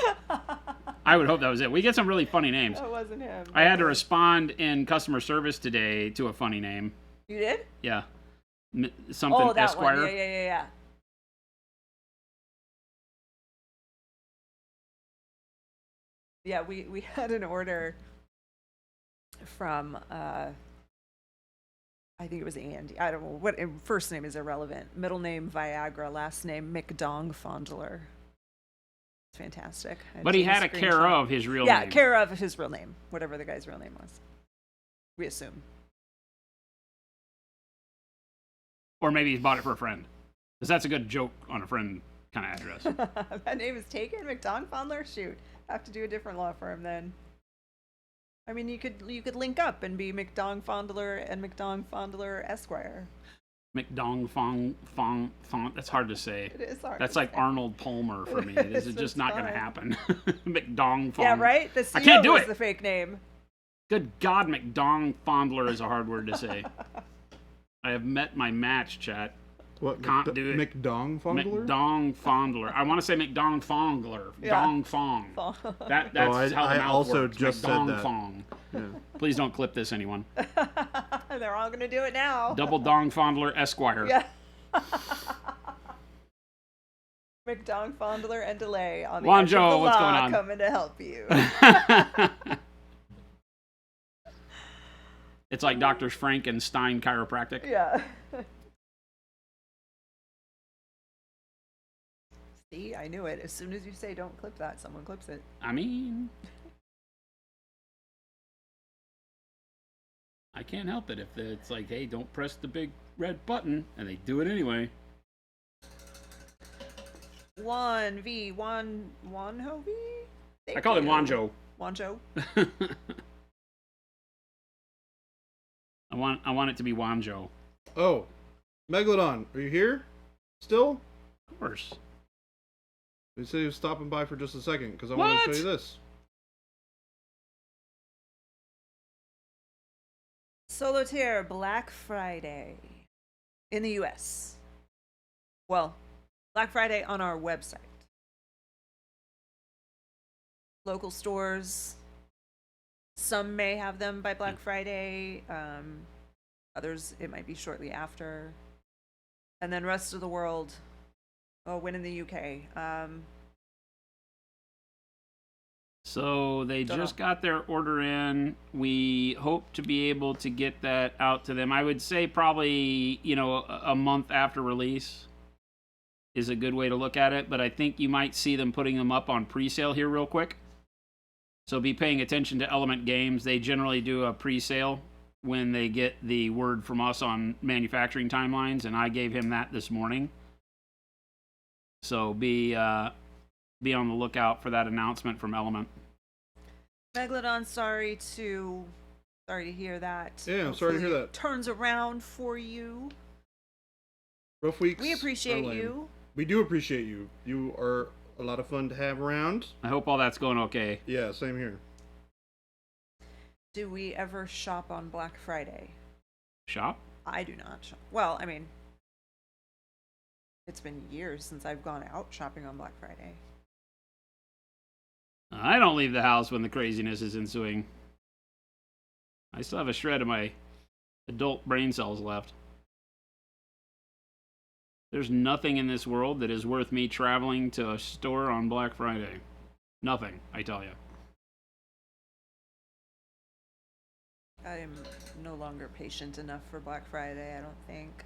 I would hope that was it. We get some really funny names. That wasn't him. I had to respond in customer service today to a funny name. You did? Yeah. Something Oh, that Esquire. one. Yeah. Yeah, we had an order from I think it was Andy. I don't know what first name is irrelevant. Middle name Viagra, last name McDong Fondler. It's fantastic. But he had a care of his real name. Yeah, care of his real name, whatever the guy's real name was. We assume. Or maybe he's bought it for a friend. Because that's a good joke on a friend kind of address. That name is taken? McDong Fondler? Shoot. I have to do a different law firm then. I mean, you could link up and be McDong Fondler and McDong Fondler Esquire. McDong Fong. That's hard to say. It is hard. That's like say. Arnold Palmer for me. This is just not going to happen. McDong Fong. Yeah, right? The CEO I can't do was it. the fake name. Good God, McDong Fondler is a hard word to say. I have met my match, chat. What? Can't do it. McDong Fondler? McDong Fondler. I want to say McDong Fongler. Yeah. Dong Fong. That's how the I mouth also works. just said McDong that. Fong. Yeah. Please don't clip this, anyone. They're all going to do it now. Double Dong Fondler Esquire. Yeah. McDong Fondler and Delay on the Wanjo, edge of the what's law going on? coming to help you. It's like Dr. Frankenstein chiropractic. Yeah. See, I knew it. As soon as you say don't clip that, someone clips it. I mean, I can't help it if it's like, hey, don't press the big red button, and they do it anyway. Wanho V? I call him Wanjo. Wanjo? I want it to be Wanjo. Oh, Megalodon, are you here? Still? Of course. They said he was stopping by for just a second because I What? want to show you this. Solitaire Black Friday in the US. Well, Black Friday on our website. Local stores. Some may have them by Black Friday. Others, it might be shortly after. And then rest of the world, when in the UK. So they just got their order in. We hope to be able to get that out to them. I would say probably, a month after release is a good way to look at it. But I think you might see them putting them up on pre-sale here real quick. So be paying attention to Element Games. They generally do a pre-sale when they get the word from us on manufacturing timelines, and I gave him that this morning. So be on the lookout for that announcement from Element. Megalodon, sorry to hear that. Yeah, I'm sorry to hear Hopefully that. it turns around for you. Rough weeks. We appreciate are lame. you. We do appreciate you. You are a lot of fun to have around. I hope all that's going okay. Yeah, same here. Do we ever shop on Black Friday? Shop? I do not shop. Well, I mean, it's been years since I've gone out shopping on Black Friday. I don't leave the house when the craziness is ensuing. I still have a shred of my adult brain cells left. There's nothing in this world that is worth me traveling to a store on Black Friday. Nothing, I tell you. I am no longer patient enough for Black Friday, I don't think.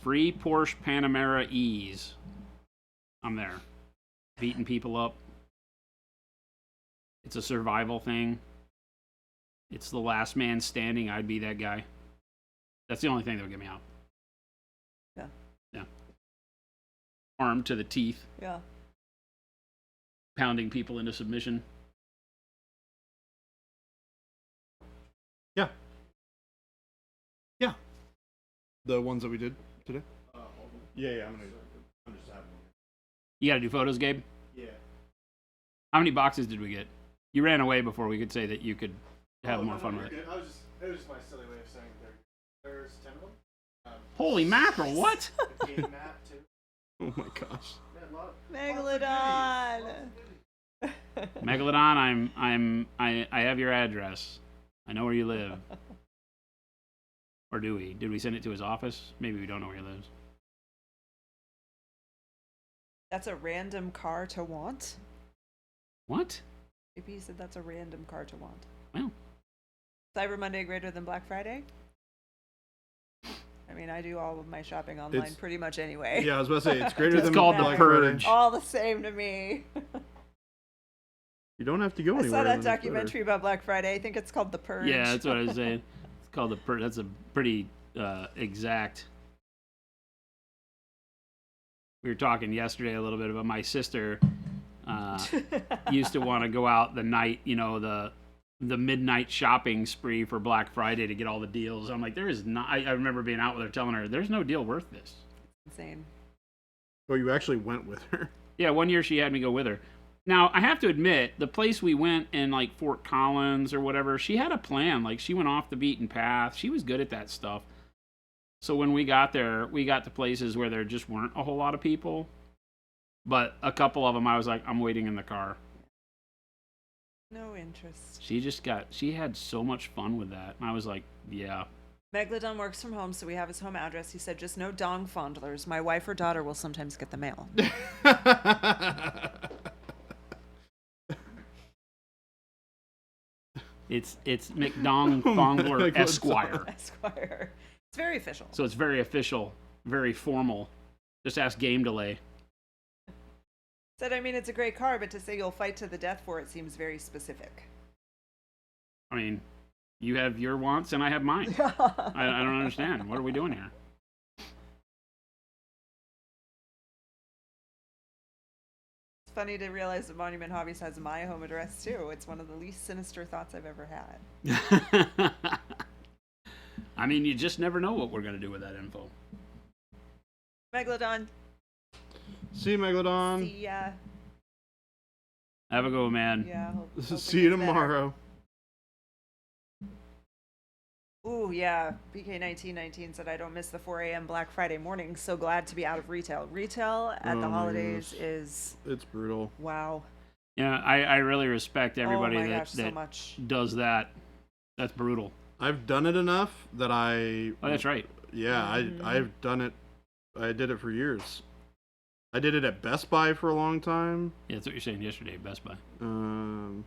Free Porsche Panamera Ease. I'm there. Beating people up. It's a survival thing. It's the last man standing. I'd be that guy. That's the only thing that would get me out. Yeah. Yeah. Armed to the teeth. Yeah. Pounding people into submission. Yeah. Yeah. The ones that we did today? Yeah, I'm just having them. You gotta do photos, Gabe? Yeah. How many boxes did we get? You ran away before we could say that you could have more fun with it. It was just my silly way of saying there's 10 of them. Holy mackerel, what? A game map too. Oh my gosh. Megalodon! Megalodon, I have your address. I know where you live. Or do we? Did we send it to his office? Maybe we don't know where he lives. That's a random car to want? What? Maybe he said that's a random car to want. Well, Cyber Monday greater than Black Friday? mean, I do all of my shopping online It's- pretty much anyway. Yeah, I was about to say it's greater It's than called the Black Friday. Purge. All the same to me. You don't have to go I anywhere. saw that when it's better. documentary about Black Friday. I think it's called The Purge. Yeah, that's what I was saying. It's called the Purge. That's a pretty exact. We were talking yesterday a little bit about my sister used to want to go out the night, the midnight shopping spree for Black Friday to get all the deals. I'm like, there is not. I remember being out with her telling her, there's no deal worth this. Insane. Oh, you actually went with her. Yeah, one year she had me go with her. Now, I have to admit, the place we went in, like, Fort Collins or whatever, she had a plan. Like, she went off the beaten path. She was good at that stuff. So when we got there, we got to places where there just weren't a whole lot of people. But a couple of them, I was like, I'm waiting in the car. No interest. She had so much fun with that. And I was like, yeah. Megalodon works from home, so we have his home address. He said, just no dong fondlers. My wife or daughter will sometimes get the mail. It's McDong Fongler Megalodon. Esquire. Esquire. It's very official. So it's very official, very formal. Just ask Game Delay. Said, I mean, it's a great car, but to say you'll fight to the death for it seems very specific. I mean, you have your wants and I have mine. I don't understand. What are we doing here? It's funny to realize that Monument Hobbies has my home address, too. It's one of the least sinister thoughts I've ever had. I mean, you just never know what we're going to do with that info. Megalodon, See you, Megalodon. see ya. Have a go, man. Yeah. hope it See you gets better. tomorrow. Ooh, yeah. BK1919 said, I don't miss the 4 a.m. Black Friday morning. So glad to be out of retail. Retail at Oh the my holidays goodness. is, It's brutal. wow. Yeah, I really respect everybody oh my that, gosh, so that much. does that. That's brutal. I've done it enough that Oh, that's right. Yeah, Mhm. I've done it. I did it for years. I did it at Best Buy for a long time. Yeah, that's what you're saying yesterday at Best Buy. And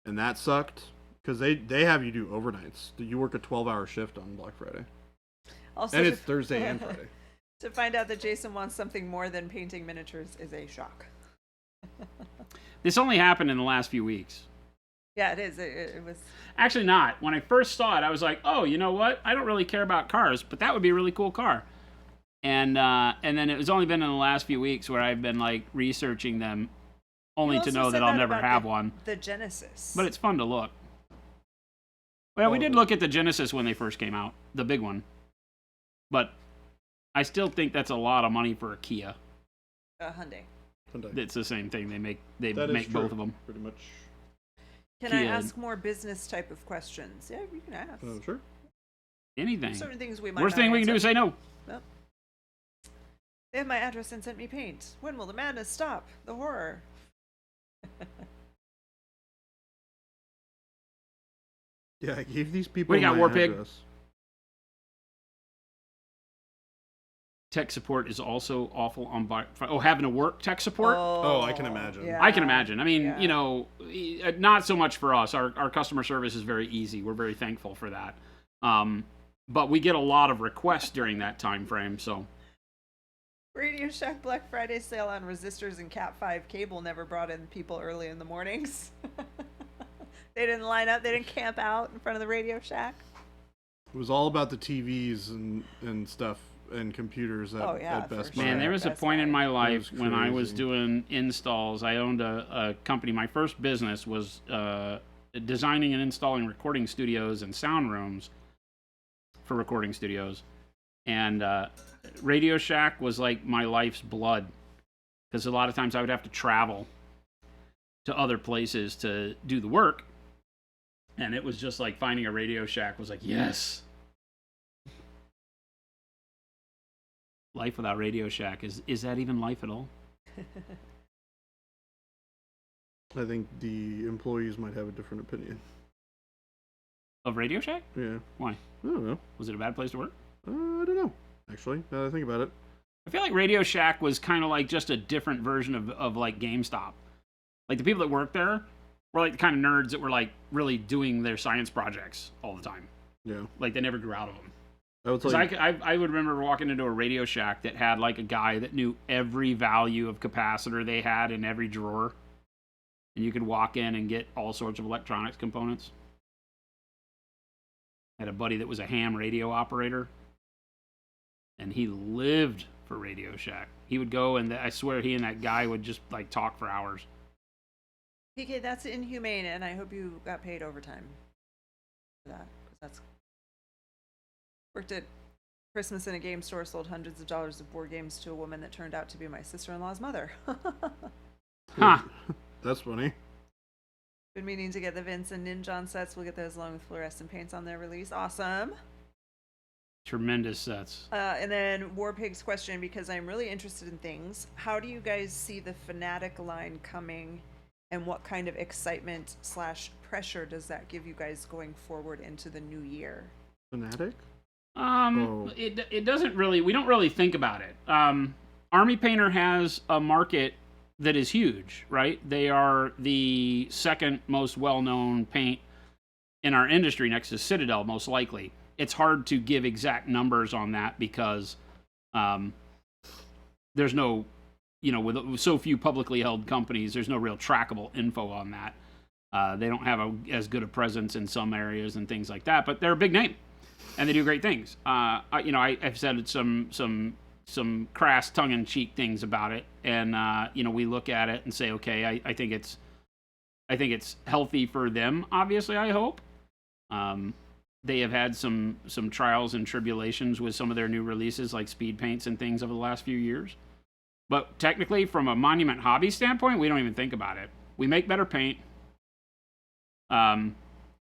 that sucked because they have you do overnights. You work a 12-hour shift on Black Friday, Also, and to- it's Thursday and Friday. To find out that Jason wants something more than painting miniatures is a shock. This only happened in the last few weeks. Yeah, it is. It was. Actually, not. When I first saw it, I was like, oh, you know what? I don't really care about cars, but that would be a really cool car. And then it was only been in the last few weeks where I've been like researching them, only You to also know said that I'll that never about have one. The Genesis. But it's fun to look. Well, we Oh. did look at the Genesis when they first came out, the big one. But I still think that's a lot of money for a Kia. Hyundai. Hyundai. It's the same thing. They make That is make true, both of them. pretty much. Can I Kia. ask more business type of questions? Yeah, you can ask. Oh, sure. Anything. Certain things we might Worst not thing we can do is answer. say no. They have my address and sent me paint. When will the madness stop? The horror. Yeah, I gave these people What do you got, my War Pig? address. Tech support is also awful on having to work tech support. Oh, I can imagine. Yeah. I can imagine. I mean, Yeah. not so much for us. Our customer service is very easy. We're very thankful for that. But we get a lot of requests during that time frame. So Radio Shack Black Friday sale on resistors and Cat 5 cable never brought in people early in the mornings. They didn't line up. They didn't camp out in front of the Radio Shack. It was all about the TVs and stuff and computers Oh, yeah, at Best for Buy. man, there was a Best point in Buy. my life That was when I was crazy. doing installs. I owned a company. My first business was designing and installing recording studios and sound rooms for recording studios. And Radio Shack was like my life's blood because a lot of times I would have to travel to other places to do the work. And it was just like finding a Radio Shack was like, yes. Life without Radio Shack, is that even life at all? I think the employees might have a different opinion. Of Radio Shack? Yeah. Why? I don't know. Was it a bad place to work? I don't know. Actually, now that I think about it. I feel like Radio Shack was kind of like just a different version of like GameStop. Like the people that worked there were like the kind of nerds that were like really doing their science projects all the time. Yeah. Like they never grew out of them. I would Because tell you, I would remember walking into a Radio Shack that had like a guy that knew every value of capacitor they had in every drawer. And you could walk in and get all sorts of electronics components. I had a buddy that was a ham radio operator. And he lived for Radio Shack. He would go and I swear he and that guy would just like talk for hours. PK, that's inhumane, and I hope you got paid overtime for that. 'Cause that's worked at Christmas in a game store, sold hundreds of dollars of board games to a woman that turned out to be my sister-in-law's mother. Huh. that's funny. Been meaning to get the Vince and Ninjon sets. We'll get those along with fluorescent paints on their release. Awesome. Tremendous sets. And then Warpig's question, because I'm really interested in things. How do you guys see the Fanatic line coming, and what kind of excitement / pressure does that give you guys going forward into the new year? Fanatic? It doesn't really, we don't really think about it. Army Painter has a market that is huge, right? They are the second most well-known paint in our industry next to Citadel, most likely. It's hard to give exact numbers on that because there's no, with so few publicly held companies, there's no real trackable info on that. They don't have as good a presence in some areas and things like that, but they're a big name and they do great things. I've said some crass tongue-in-cheek things about it, and we look at it and say, okay, I think it's healthy for them. Obviously, I hope. They have had some trials and tribulations with some of their new releases, like speed paints and things over the last few years. But technically, from a Monument Hobby standpoint, we don't even think about it. We make better paint.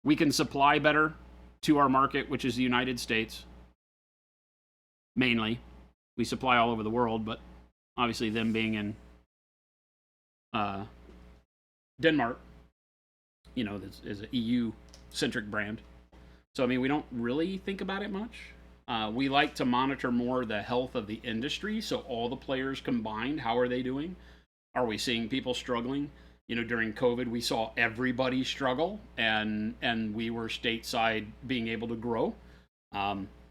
We can supply better to our market, which is the United States. Mainly. We supply all over the world, but obviously them being in Denmark, this is an EU-centric brand. So, we don't really think about it much. We like to monitor more the health of the industry. So all the players combined, how are they doing? Are we seeing people struggling? During COVID, we saw everybody struggle, and we were stateside being able to grow.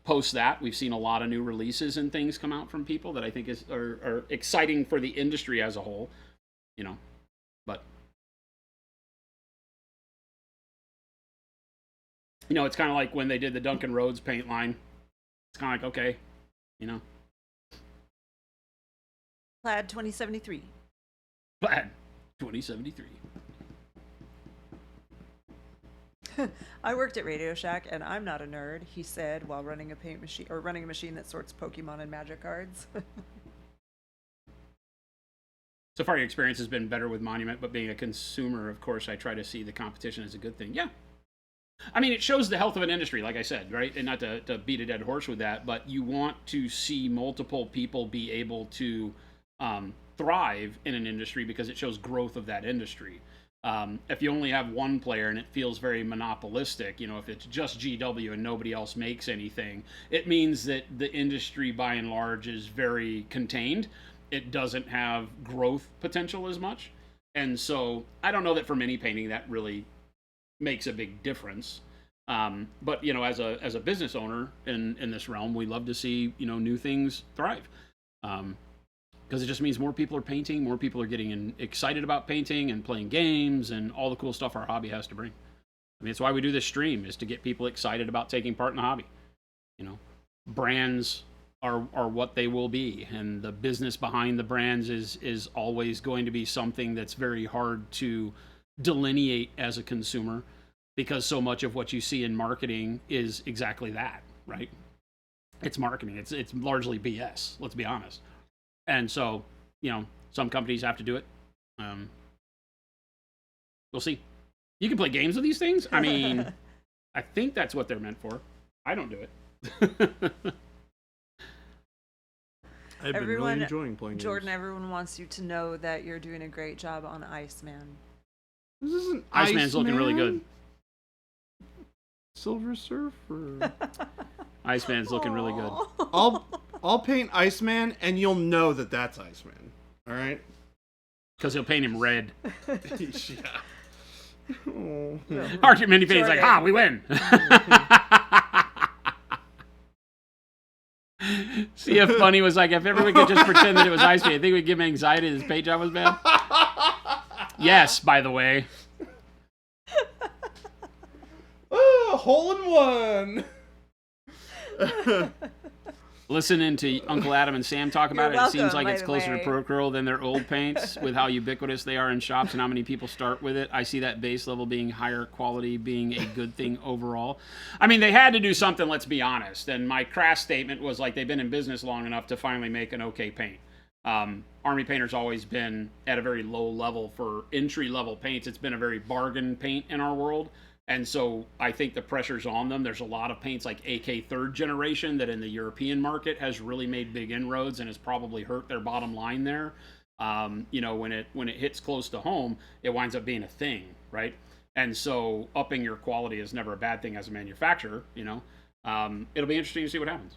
Post that, we've seen a lot of new releases and things come out from people that I think are exciting for the industry as a whole. But it's kind of like when they did the Duncan Rhodes paint line. It's kind of like, okay, Plaid 2073. Plaid 2073. I worked at Radio Shack, and I'm not a nerd, he said, while running a paint machine, or running a machine that sorts Pokemon and Magic cards. So far, your experience has been better with Monument, but being a consumer, of course, I try to see the competition as a good thing. Yeah. It shows the health of an industry, like I said, right? And not to beat a dead horse with that, but you want to see multiple people be able to thrive in an industry because it shows growth of that industry. If you only have one player and it feels very monopolistic, if it's just GW and nobody else makes anything, it means that the industry by and large is very contained. It doesn't have growth potential as much. And so I don't know that for mini painting that really makes a big difference. But as a business owner in this realm, we love to see, new things thrive. Because it just means more people are painting, more people are getting excited about painting and playing games and all the cool stuff our hobby has to bring. It's why we do this stream, is to get people excited about taking part in the hobby. Brands are what they will be, and the business behind the brands is always going to be something that's very hard to delineate as a consumer, because so much of what you see in marketing is exactly that, right? It's marketing. It's largely BS, let's be honest. And so, some companies have to do it. We'll see. You can play games with these things. I think that's what they're meant for. I don't do it. I've been really enjoying playing Jordan, games. everyone wants you to know that you're doing a great job on Iceman. This isn't Iceman's looking really good. Silver Surfer. Iceman's looking really good. I'll paint Iceman, and you'll know that that's Iceman. All right? Because he'll paint him red. Yeah. Oh. Arctic Mini Paint's like, we win. See if Funny was like, if everyone could just pretend that it was ice cream, I think we'd give him anxiety that his paint job was bad. Yes, by the way. Oh, hole in one. Listening to Uncle Adam and Sam talk about You're it, it seems welcome, like by it's the closer way. to Pro Acryl than their old paints with how ubiquitous they are in shops and how many people start with it. I see that base level being higher quality being a good thing overall. I mean, they had to do something, let's be honest. And my crass statement was like they've been in business long enough to finally make an okay paint. Army Painter's always been at a very low level for entry-level paints. It's been a very bargain paint in our world. And so I think the pressure's on them. There's a lot of paints like AK third generation that in the European market has really made big inroads and has probably hurt their bottom line there. You know, when it hits close to home, it winds up being a thing, right? And so upping your quality is never a bad thing as a manufacturer, you know. It'll be interesting to see what happens.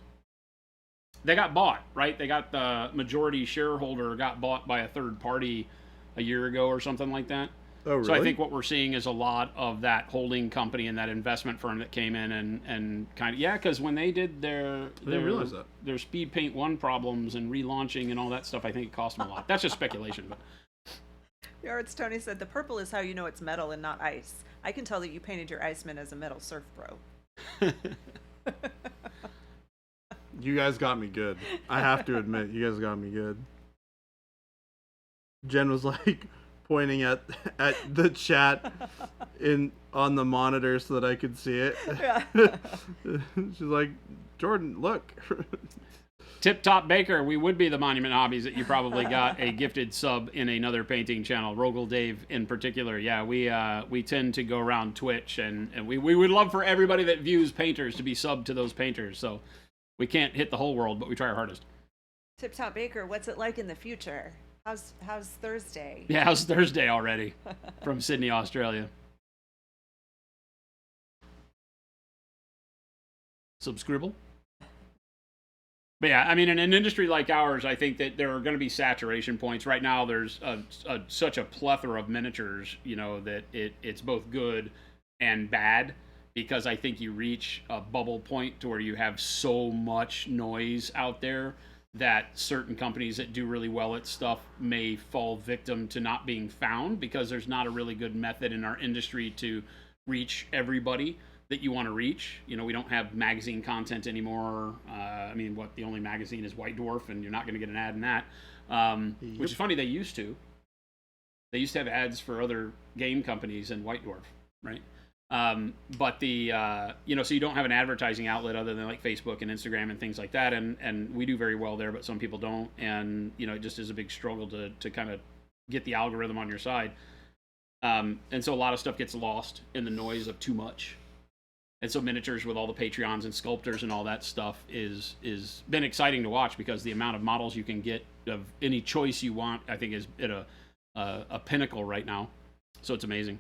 They got bought, right? They got the majority shareholder got bought by a third party a year ago or something like that. Oh, really? So I think what we're seeing is a lot of that holding company and that investment firm that came in and kind of, yeah, because when they did I didn't realize that. their Speed Paint 1 problems and relaunching and all that stuff, I think it cost them a lot. That's just speculation. But Yards Tony said the purple is how you know it's metal and not ice. I can tell that you painted your Iceman as a metal surf pro. You guys got me good. I have to admit, you guys got me good. Jen was like pointing at the chat on the monitor so that I could see it. Yeah. She's like, Jordan, look. Tip Top Baker, we would be the Monument Hobbies that you probably got a gifted sub in another painting channel. Rogel Dave in particular. Yeah, we tend to go around Twitch and we would love for everybody that views painters to be subbed to those painters. So we can't hit the whole world, but we try our hardest. Tip Top Baker, what's it like in the future? How's Thursday? Yeah, how's Thursday already from Sydney, Australia? Subscribble. But yeah, I mean, in an industry like ours, I think that there are going to be saturation points. Right now, there's such a plethora of miniatures, you know, that it's both good and bad, because I think you reach a bubble point to where you have so much noise out there that certain companies that do really well at stuff may fall victim to not being found because there's not a really good method in our industry to reach everybody that you want to reach. You know, we don't have magazine content anymore. I mean, the only magazine is White Dwarf, and you're not going to get an ad in that. Which is funny, they used to. They used to have ads for other game companies in White Dwarf, right? But you know, so you don't have an advertising outlet other than like Facebook and Instagram and things like that. And we do very well there, but some people don't. And, you know, it just is a big struggle to kind of get the algorithm on your side. And so a lot of stuff gets lost in the noise of too much. And so miniatures with all the Patreons and sculptors and all that stuff is been exciting to watch, because the amount of models you can get of any choice you want, I think, is at a pinnacle right now. So it's amazing.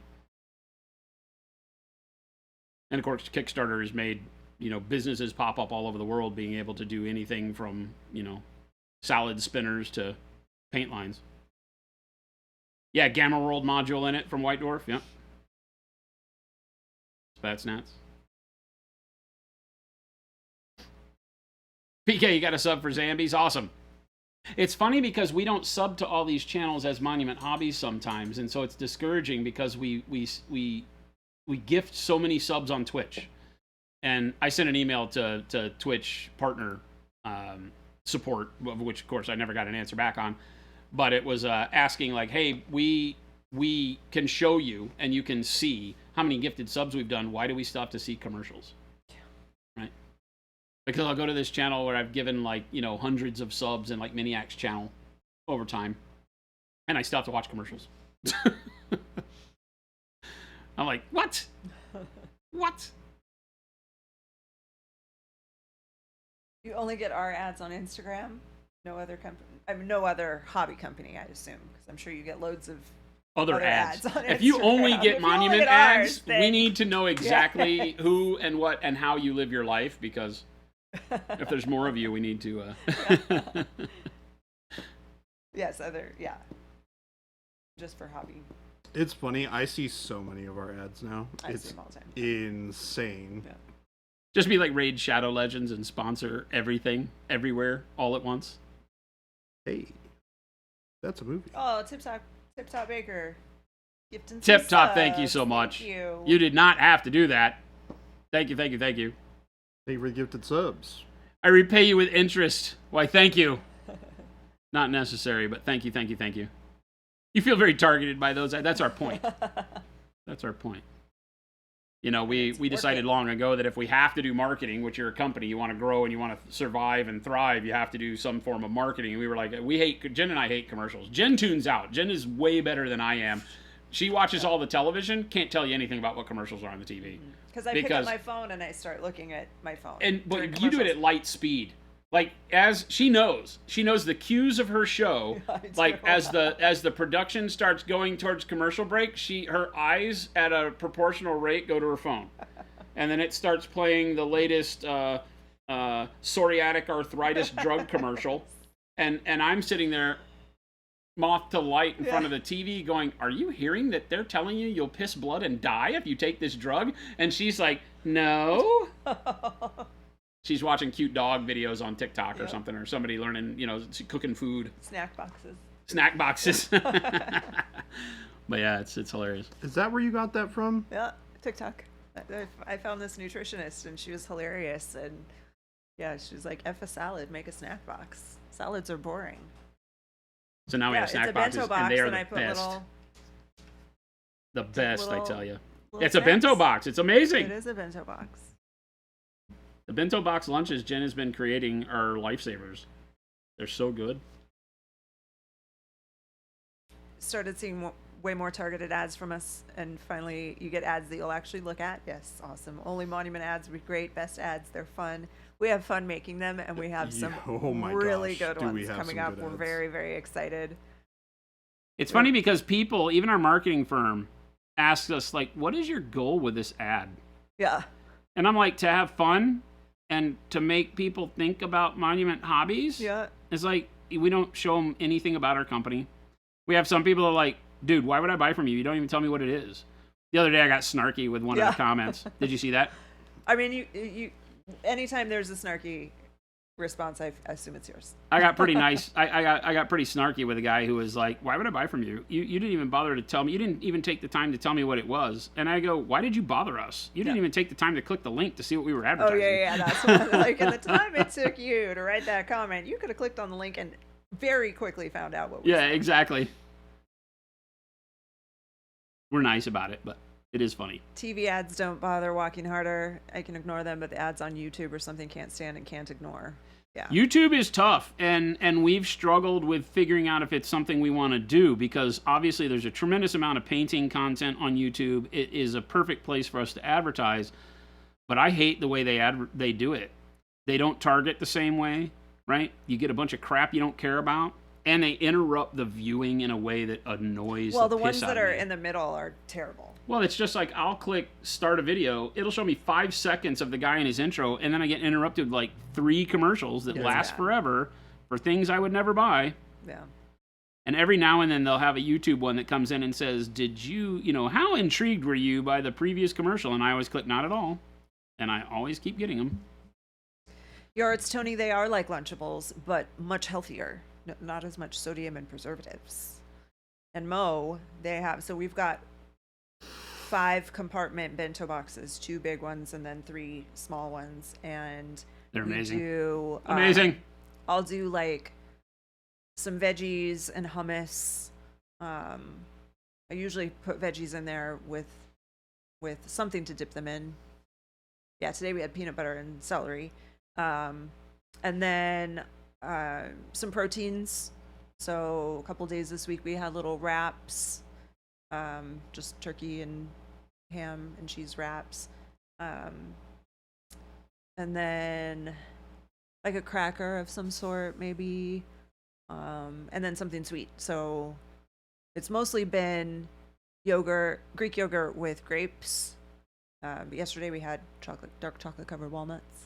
And of course, Kickstarter has made, you know, businesses pop up all over the world being able to do anything from, you know, salad spinners to paint lines. Yeah, Gamma World module in it from White Dwarf. Yep. Spat Snats. PK, you got a sub for Zambies? Awesome. It's funny because we don't sub to all these channels as Monument Hobbies sometimes, and so it's discouraging because we gift so many subs on Twitch. And I sent an email to Twitch partner support, of which, of course, I never got an answer back on. But it was asking, like, hey, we can show you and you can see how many gifted subs we've done. Why do we still have to see commercials? Right? Because I'll go to this channel where I've given, like, you know, hundreds of subs in, like, Miniac's channel over time. And I still have to watch commercials. I'm like, what? What? You only get our ads on Instagram? No other company? I mean, no other hobby company, I assume, because I'm sure you get loads of other ads. on If you only Instagram. get If you only Monument get ads, ours, then- we need to know exactly Yes. who and what and how you live your life, because if there's more of you, we need to... Yes, yeah. Just for hobby. It's funny. I see so many of our ads now. I see It's them all the time. insane. Yeah. Just be like Raid Shadow Legends and sponsor everything, everywhere, all at once. Hey, that's a movie. Oh, Tip Top Baker. Gifting some Tip Top, thank you subs. so much. Thank you. You did not have to do that. Thank you, thank you, thank you. Thank you for the gifted subs. I repay you with interest. Why, thank you. Not necessary, but thank you, thank you, thank you. You feel very targeted by those. That's our point. That's our point. You know, we decided long ago that if we have to do marketing, which you're a company, you want to grow and you want to survive and thrive, you have to do some form of marketing. And we were like, Jen and I hate commercials. Jen tunes out. Jen is way better than I am. She watches all the television, can't tell you anything about what commercials are on the TV. Because I pick up my phone and I start looking at my phone. But you do it at light speed. Like, as she knows the cues of her show. Like, as the production starts going towards commercial break, her eyes at a proportional rate go to her phone, and then it starts playing the latest psoriatic arthritis drug commercial, and I'm sitting there, moth to light in front of the TV, going, "Are you hearing that they're telling you you'll piss blood and die if you take this drug?" And she's like, "No." She's watching cute dog videos on TikTok or something, or somebody learning, cooking food. Snack boxes. Snack boxes. But yeah, it's hilarious. Is that where you got that from? Yeah, TikTok. I found this nutritionist and she was hilarious. And yeah, she was like, F a salad, make a snack box. Salads are boring. So now we have snack boxes, and they are the best. The best, I tell you. It's a bento box. It's amazing. It is a bento box. The bento box lunches Jen has been creating are lifesavers. They're so good. Started seeing way more targeted ads from us, and finally you get ads that you'll actually look at. Yes, awesome. Only Monument ads would be great. Best ads. They're fun. We have fun making them, and we have some really good ones coming up. We're very, very excited. It's funny because people, even our marketing firm, asks us, like, what is your goal with this ad? Yeah. And I'm like, to have fun and to make people think about Monument Hobbies. Yeah. It's like, we don't show them anything about our company. We have some people that are like, dude, why would I buy from you? You don't even tell me what it is. The other day I got snarky with one of the comments. Did you see that? I mean, you anytime there's a snarky response, I assume it's yours. I got pretty nice. I got pretty snarky with a guy who was like, why would I buy from you? You didn't even bother to tell me. You didn't even take the time to tell me what it was. And I go, why did you bother us? You didn't even take the time to click the link to see what we were advertising. Oh, yeah, that's what, like, in the time it took you to write that comment, you could have clicked on the link and very quickly found out what was Yeah, exactly. We're nice about it, but it is funny. TV ads don't bother walking harder. I can ignore them, but the ads on YouTube or something can't stand and can't ignore. Yeah. YouTube is tough, and we've struggled with figuring out if it's something we want to do, because obviously there's a tremendous amount of painting content on YouTube. It is a perfect place for us to advertise, but I hate the way they do it. They don't target the same way, right? You get a bunch of crap you don't care about, and they interrupt the viewing in a way that annoys the ones piss out that of are me. in the middle are terrible. Well, it's just like, I'll click start a video. It'll show me 5 seconds of the guy in his intro, and then I get interrupted like 3 commercials that last forever for things I would never buy. Yeah. And every now and then they'll have a YouTube one that comes in and says, did you, how intrigued were you by the previous commercial? And I always click not at all. And I always keep getting them. Yards, Tony, they are like Lunchables, but much healthier. Not as much sodium and preservatives. And Mo, we've got 5 compartment bento boxes, 2 big ones and then 3 small ones. And they're amazing. Amazing. I'll do like some veggies and hummus. I usually put veggies in there with something to dip them in. Yeah, today we had peanut butter and celery. And then some proteins. So a couple days this week we had little wraps, just turkey and ham and cheese wraps, and then like a cracker of some sort maybe, and then something sweet. So it's mostly been Greek yogurt with grapes. Yesterday we had dark chocolate covered walnuts.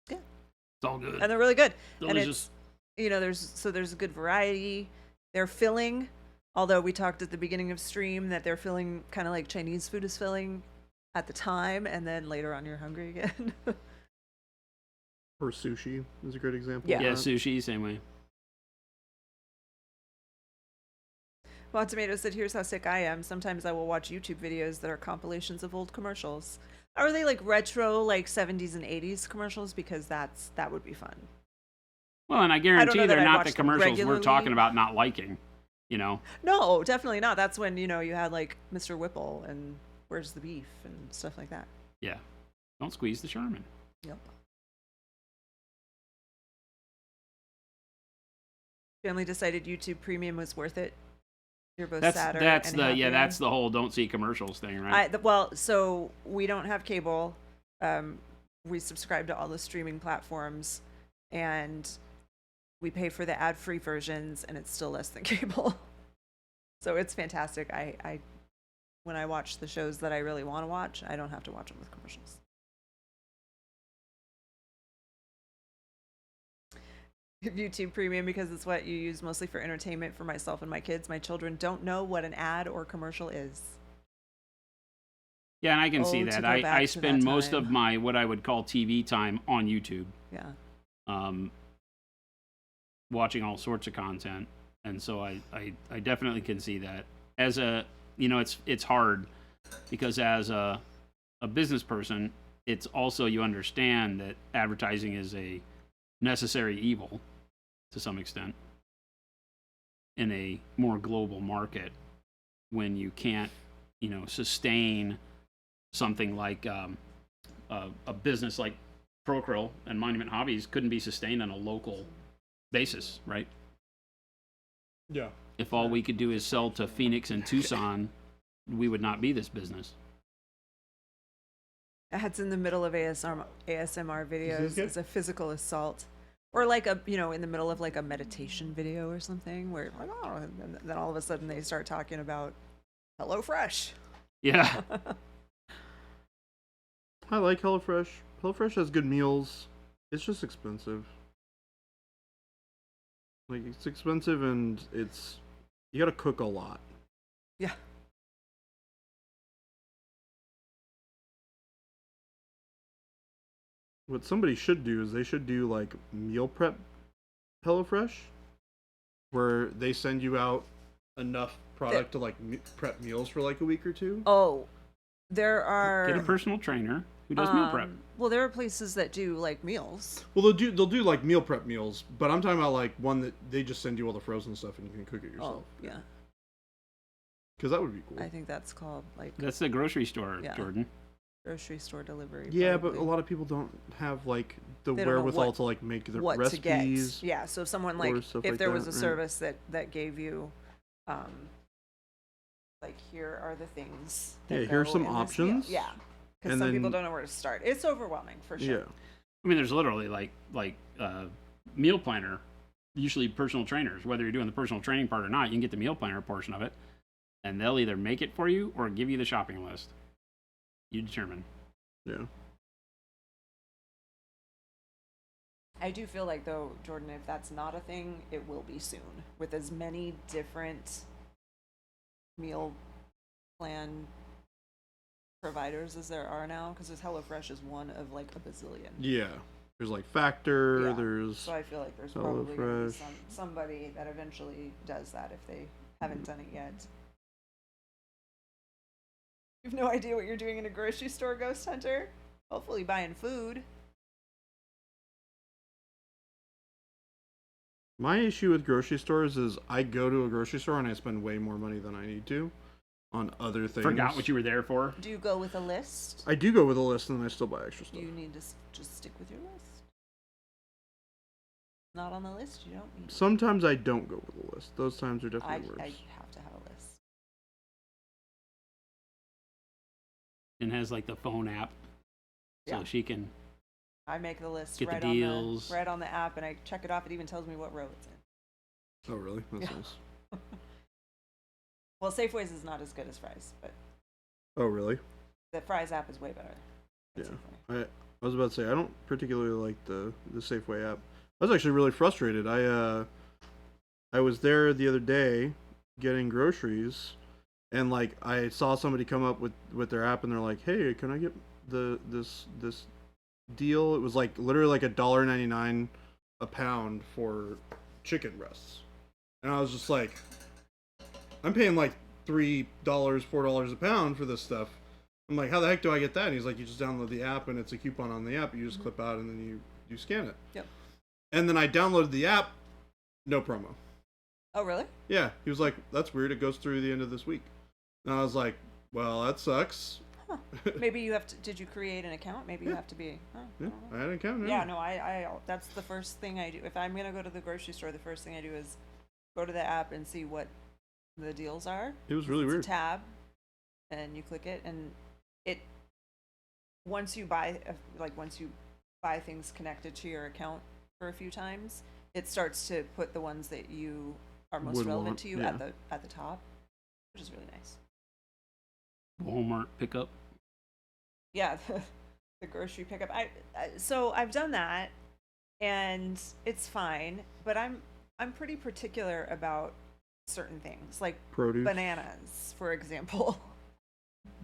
It's all good. And they're really good. Delicious. And it's, there's a good variety. They're filling, although we talked at the beginning of stream that they're filling kind of like Chinese food is filling. at the time, and then later on you're hungry again. Or sushi is a great example. Yeah. of Yeah, that. sushi, same way. Well, Tomato said, here's how sick I am. Sometimes I will watch YouTube videos that are compilations of old commercials. Are they like retro, like 70s and 80s commercials? Because that would be fun. Well, and I guarantee know that they're I'd not watch the them commercials we're regularly. talking about not liking. You know? No, definitely not. That's when, you had like Mr. Whipple and Where's the Beef and stuff like that. Yeah. Don't squeeze the Sherman. Yep. Family decided YouTube Premium was worth it. You're both sadder and happier. That's the whole don't see commercials thing, right? Well, so we don't have cable. We subscribe to all the streaming platforms, and we pay for the ad-free versions, and it's still less than cable. So it's fantastic. I when I watch the shows that I really want to watch, I don't have to watch them with commercials. YouTube Premium because it's what you use mostly for entertainment for myself and my kids. My children don't know what an ad or commercial is. Yeah, and I can see Oh, to that. go I back to spend that most time. of my what I would call TV time on YouTube, Yeah. watching all sorts of content, and so I definitely can see that. As a it's hard because as a business person, it's also you understand that advertising is a necessary evil to some extent in a more global market when you can't sustain something like a business like Pro Acryl and Monument Hobbies couldn't be sustained on a local basis, right? Yeah. If all we could do is sell to Phoenix and Tucson, we would not be this business. Ads in the middle of ASMR videos good? is a physical assault, or like in the middle of like a meditation video or something, where like and then all of a sudden they start talking about HelloFresh. Yeah. I like HelloFresh. HelloFresh has good meals. It's just expensive. Like, it's expensive and you gotta cook a lot. Yeah. What somebody should do is they should do like meal prep HelloFresh, where they send you out enough product to like prep meals for like a week or two. Oh, there are. Get a personal trainer who does meal prep. Well, there are places that do like meals. Well, they'll do like meal prep meals, but I'm talking about like one that they just send you all the frozen stuff and you can cook it yourself. Oh, yeah. Because that would be cool. I think that's called like That's the grocery store, Yeah. Jordan. grocery store delivery. Yeah, probably. but a lot of people don't have like the They don't know wherewithal what- to like make the what to get. recipes. Yeah, so if someone or like stuff if like there was that, a right. service that gave you, like here are the things. that Yeah, here are go some in this meal. options. Yeah, because And some people then- don't know where to start. It's overwhelming for sure. Yeah. I mean, there's literally like meal planner, usually personal trainers. Whether you're doing the personal training part or not, you can get the meal planner portion of it, and they'll either make it for you or give you the shopping list. You determine. Yeah. I do feel like though, Jordan, if that's not a thing, it will be soon. With as many different meal plan providers as there are now, because HelloFresh is one of like a bazillion. Yeah. There's like Factor. Yeah. There's So I feel like there's probably gonna be HelloFresh. somebody that eventually does that if they haven't done it yet. You have no idea what you're doing in a grocery store, Ghost Hunter? Hopefully buying food. My issue with grocery stores is I go to a grocery store and I spend way more money than I need to on other things. Forgot what you were there for. Do you go with a list? I do go with a list and then I still buy extra stuff. You need to just stick with your list. Not on the list, you don't need. Sometimes I don't go with a list. Those times are I definitely worse. have to have a list. And has like the phone app, so Yeah. she can. I make the list Get the right deals. on the app, and I check it off. It even tells me what row it's in. Oh, really? That's Yeah. nice. Well, Safeways is not as good as Fry's, but Oh, really? the Fry's app is way better. than Yeah. Safeway. I was about to say I don't particularly like the Safeway app. I was actually really frustrated. I was there the other day getting groceries, And like I saw somebody come up with their app, and they're like, "Hey, can I get this deal?" It was like literally like $1.99 a pound for chicken breasts, and I was just like, "I'm paying like $3, $4 a pound for this stuff." I'm like, "How the heck do I get that?" And he's like, "You just download the app, and it's a coupon on the app. You just clip out, and then you scan it." Yep. And then I downloaded the app, no promo. Oh, really? Yeah, he was like, "That's weird. It goes through the end of this week." And I was like, "Well, that sucks." Huh. Maybe you have to. Did you create an account? Maybe you have to be. Huh, Yeah, I don't know. I had an account. Yeah, no, I. That's the first thing I do. If I'm gonna go to the grocery store, the first thing I do is go to the app and see what the deals are. It was really It's weird. a tab, and you click it, and it. Once you buy, once you buy things connected to your account for a few times, it starts to put the ones that you are most Would relevant want, to you yeah. at the top, which is really nice. Walmart pickup. Yeah, the grocery pickup. So I've done that, and it's fine. But I'm pretty particular about certain things, like Produce. bananas, for example.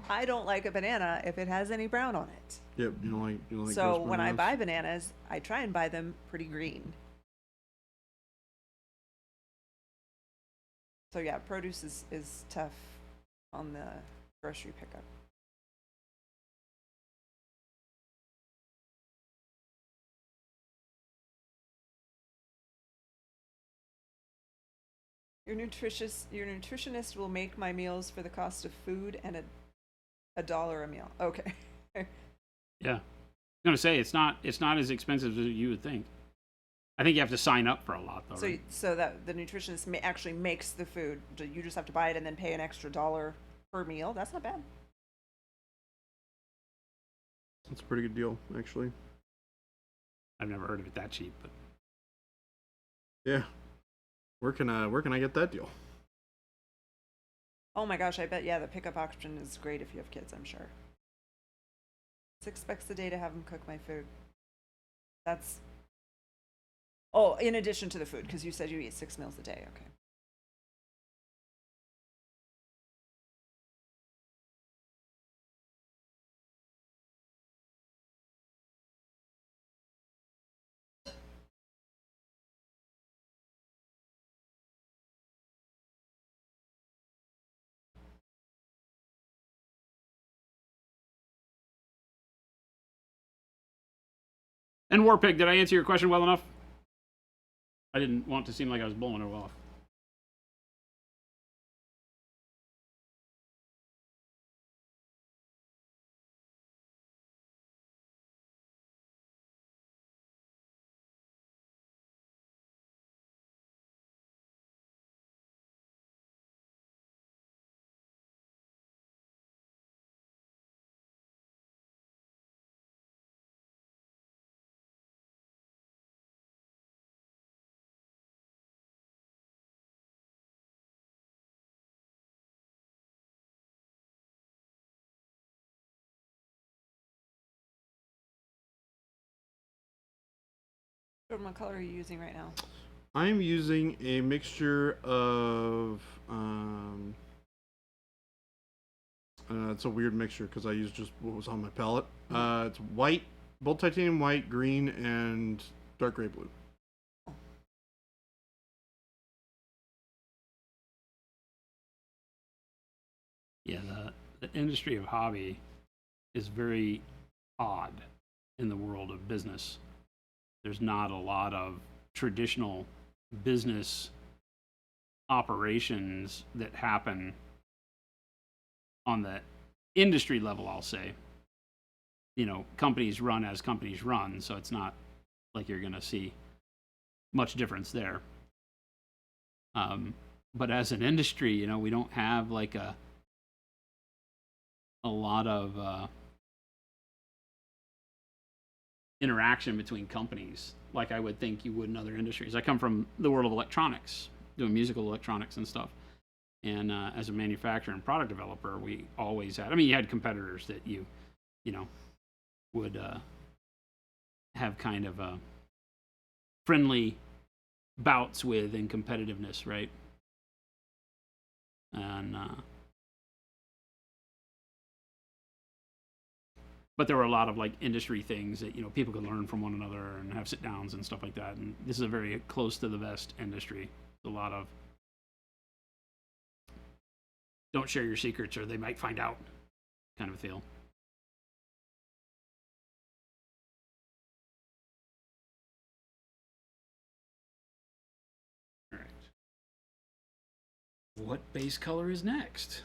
I don't like a banana if it has any brown on it. Yep, you don't like So those when I bananas? buy bananas, I try and buy them pretty green. So yeah, produce is tough on the grocery pickup. Your nutritionist will make my meals for the cost of food and $1 a meal. Okay. Yeah. I'm gonna say it's not as expensive as you would think. I think you have to sign up for a lot though. So Right? so that the nutritionist actually makes the food. You just have to buy it and then pay an extra $1 per meal. That's not bad. That's a pretty good deal, actually. I've never heard of it that cheap, but Yeah. Where can I get that deal? Oh my gosh, I bet, yeah, the pickup option is great if you have kids, I'm sure. $6 a day to have them cook my food. That's, oh, in addition to the food, because you said you eat 6 meals a day, okay. And Warpig, did I answer your question well enough? I didn't want to seem like I was blowing it off. Jordan, what color are you using right now? I'm using a mixture of it's a weird mixture because I use just what was on my palette. It's white, both titanium white, green, and dark gray blue. Yeah, the industry of hobby is very odd in the world of business. There's not a lot of traditional business operations that happen on the industry level, I'll say. You know, companies run as companies run, so it's not like you're going to see much difference there. But as an industry, you know, we don't have like a lot of interaction between companies like I would think you would in other industries. I come from the world of electronics, doing musical electronics and stuff. And as a manufacturer and product developer, we always had, I mean, you had competitors that you know, would have kind of friendly bouts with in competitiveness, right? And But there were a lot of like industry things that people could learn from one another and have sit downs and stuff like that. And this is a very close to the vest industry. A lot of don't share your secrets or they might find out kind of a feel. All right. What base color is next?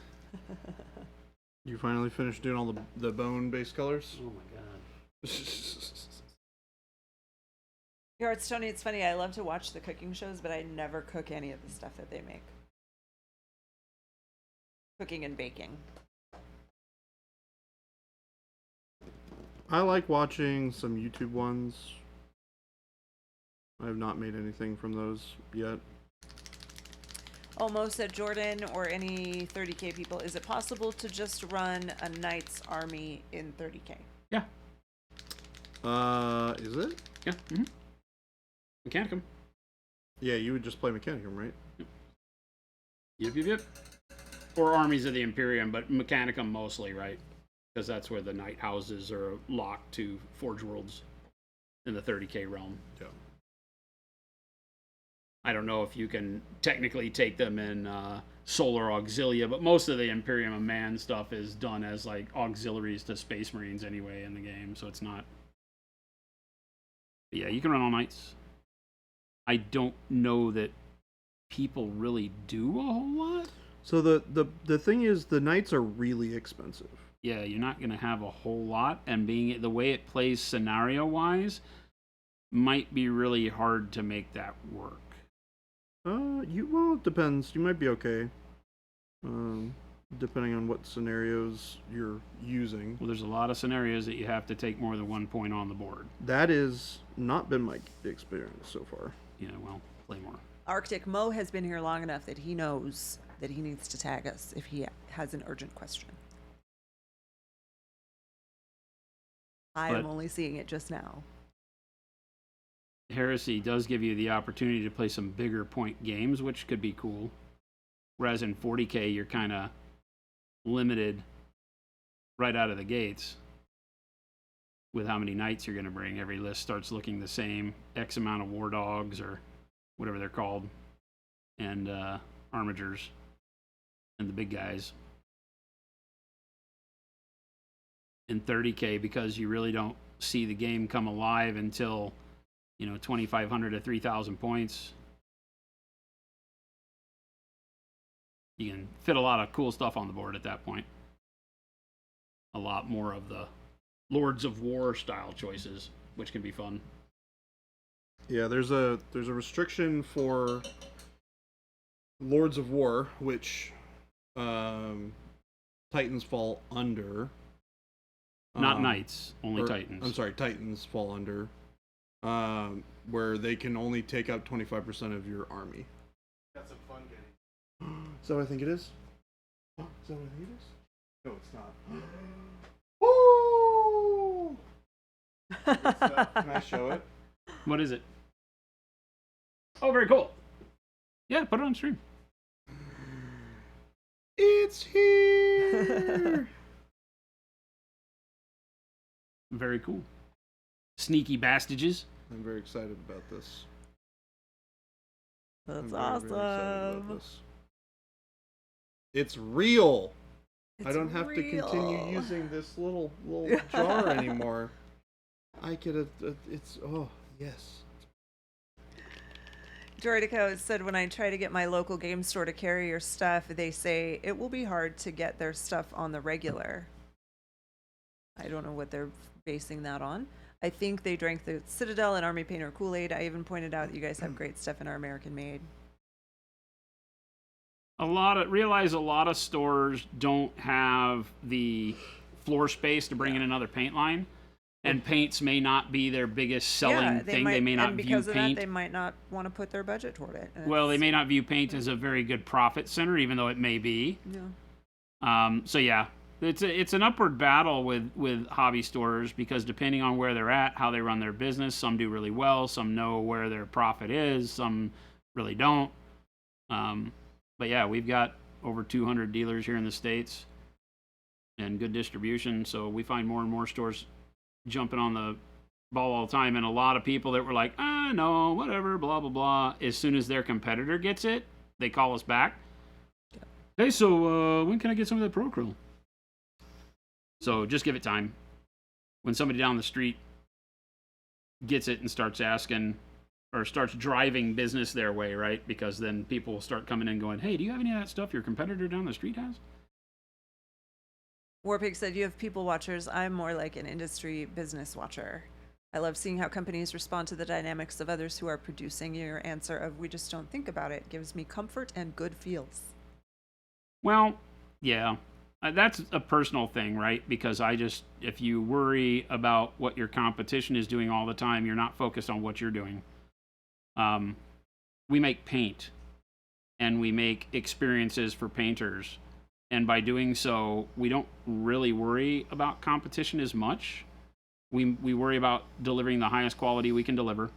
You finally finished doing all the bone base colors? Oh my god. It's Tony, it's funny, I love to watch the cooking shows, but I never cook any of the stuff that they make. Cooking and baking. I like watching some YouTube ones. I have not made anything from those yet. Almost said, Jordan or any 30k people, is it possible to just run a knight's army in 30k? Yeah. Is it? Yeah. Mm-hmm. Mechanicum. Yeah, you would just play Mechanicum, right? Yep. Or Armies of the Imperium, but Mechanicum mostly, right? Because that's where the knight houses are locked to Forge Worlds in the 30k realm. Yeah. I don't know if you can technically take them in Solar Auxilia, but most of the Imperium of Man stuff is done as like auxiliaries to Space Marines anyway in the game, so it's not. But yeah, you can run all knights. I don't know that people really do a whole lot. So the thing is, the knights are really expensive. Yeah, you're not going to have a whole lot, and being the way it plays scenario-wise, might be really hard to make that work. Well, it depends. You might be okay. Depending on what scenarios you're using. Well, there's a lot of scenarios that you have to take more than 1 point on the board. That has not been my experience so far. Yeah, well, play more. Arctic Mo has been here long enough that he knows that he needs to tag us if he has an urgent question. I am only seeing it just now. Heresy does give you the opportunity to play some bigger point games, which could be cool. Whereas in 40k, you're kind of limited right out of the gates with how many knights you're going to bring. Every list starts looking the same. X amount of war dogs or whatever they're called, and armigers, and the big guys. In 30k, because you really don't see the game come alive until 2,500 to 3,000 points. You can fit a lot of cool stuff on the board at that point. A lot more of the Lords of War style choices, which can be fun. Yeah, there's a restriction for Lords of War, which Titans fall under. Not Knights, only Titans. I'm sorry, Titans fall under. Where they can only take up 25% of your army. Got some fun getting. Is that what I think it is? Is that what I think it is? No, it's not. Oh! Can I show it? What is it? Oh, very cool. Yeah, put it on stream. It's here! Very cool. Sneaky bastages. I'm very excited about this. That's I'm very excited about awesome. this. It's real. I It's don't have to continue real. using this little jar anymore. I get it's yes. Droidico said, when I try to get my local game store to carry your stuff, they say it will be hard to get their stuff on the regular. I don't know what they're basing that on. I think they drank the Citadel and Army Painter Kool-Aid. I even pointed out that you guys have great stuff in our American made. Realize a lot of stores don't have the floor space to bring in another paint line, and paints may not be their biggest selling thing. They may not and view because of paint. that, they might not want to put their budget toward it. And Well, they it's- may not view paint as a very good profit center, even though it may be. Yeah. So yeah, it's an upward battle with hobby stores, because depending on where they're at, how they run their business, some do really well, some know where their profit is, some really don't. But yeah, we've got over 200 dealers here in the States, and good distribution. So we find more and more stores jumping on the ball all the time. And a lot of people that were like, no, whatever, blah, blah, blah. As soon as their competitor gets it, they call us back. Hey, so when can I get some of that Pro Acryl? So just give it time. When somebody down the street gets it and starts asking or starts driving business their way, right? Because then people will start coming in going, hey, do you have any of that stuff your competitor down the street has? Warpig said you have people watchers. I'm more like an industry business watcher. I love seeing how companies respond to the dynamics of others who are producing. Your answer of we just don't think about it gives me comfort and good feels. Well, yeah. That's a personal thing, right? Because if you worry about what your competition is doing all the time, you're not focused on what you're doing. We make paint and we make experiences for painters. And by doing so, we don't really worry about competition as much. We worry about delivering the highest quality we can deliver.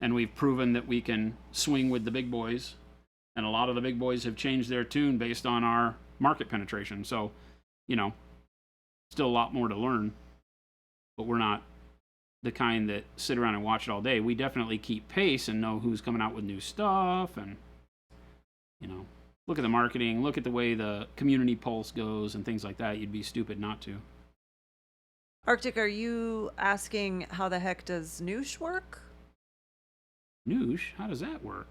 And we've proven that we can swing with the big boys. And a lot of the big boys have changed their tune based on our market penetration. So, still a lot more to learn. But we're not the kind that sit around and watch it all day. We definitely keep pace and know who's coming out with new stuff. And, look at the marketing, look at the way the community pulse goes and things like that. You'd be stupid not to. Arctic, are you asking how the heck does Noosh work? Noosh? How does that work?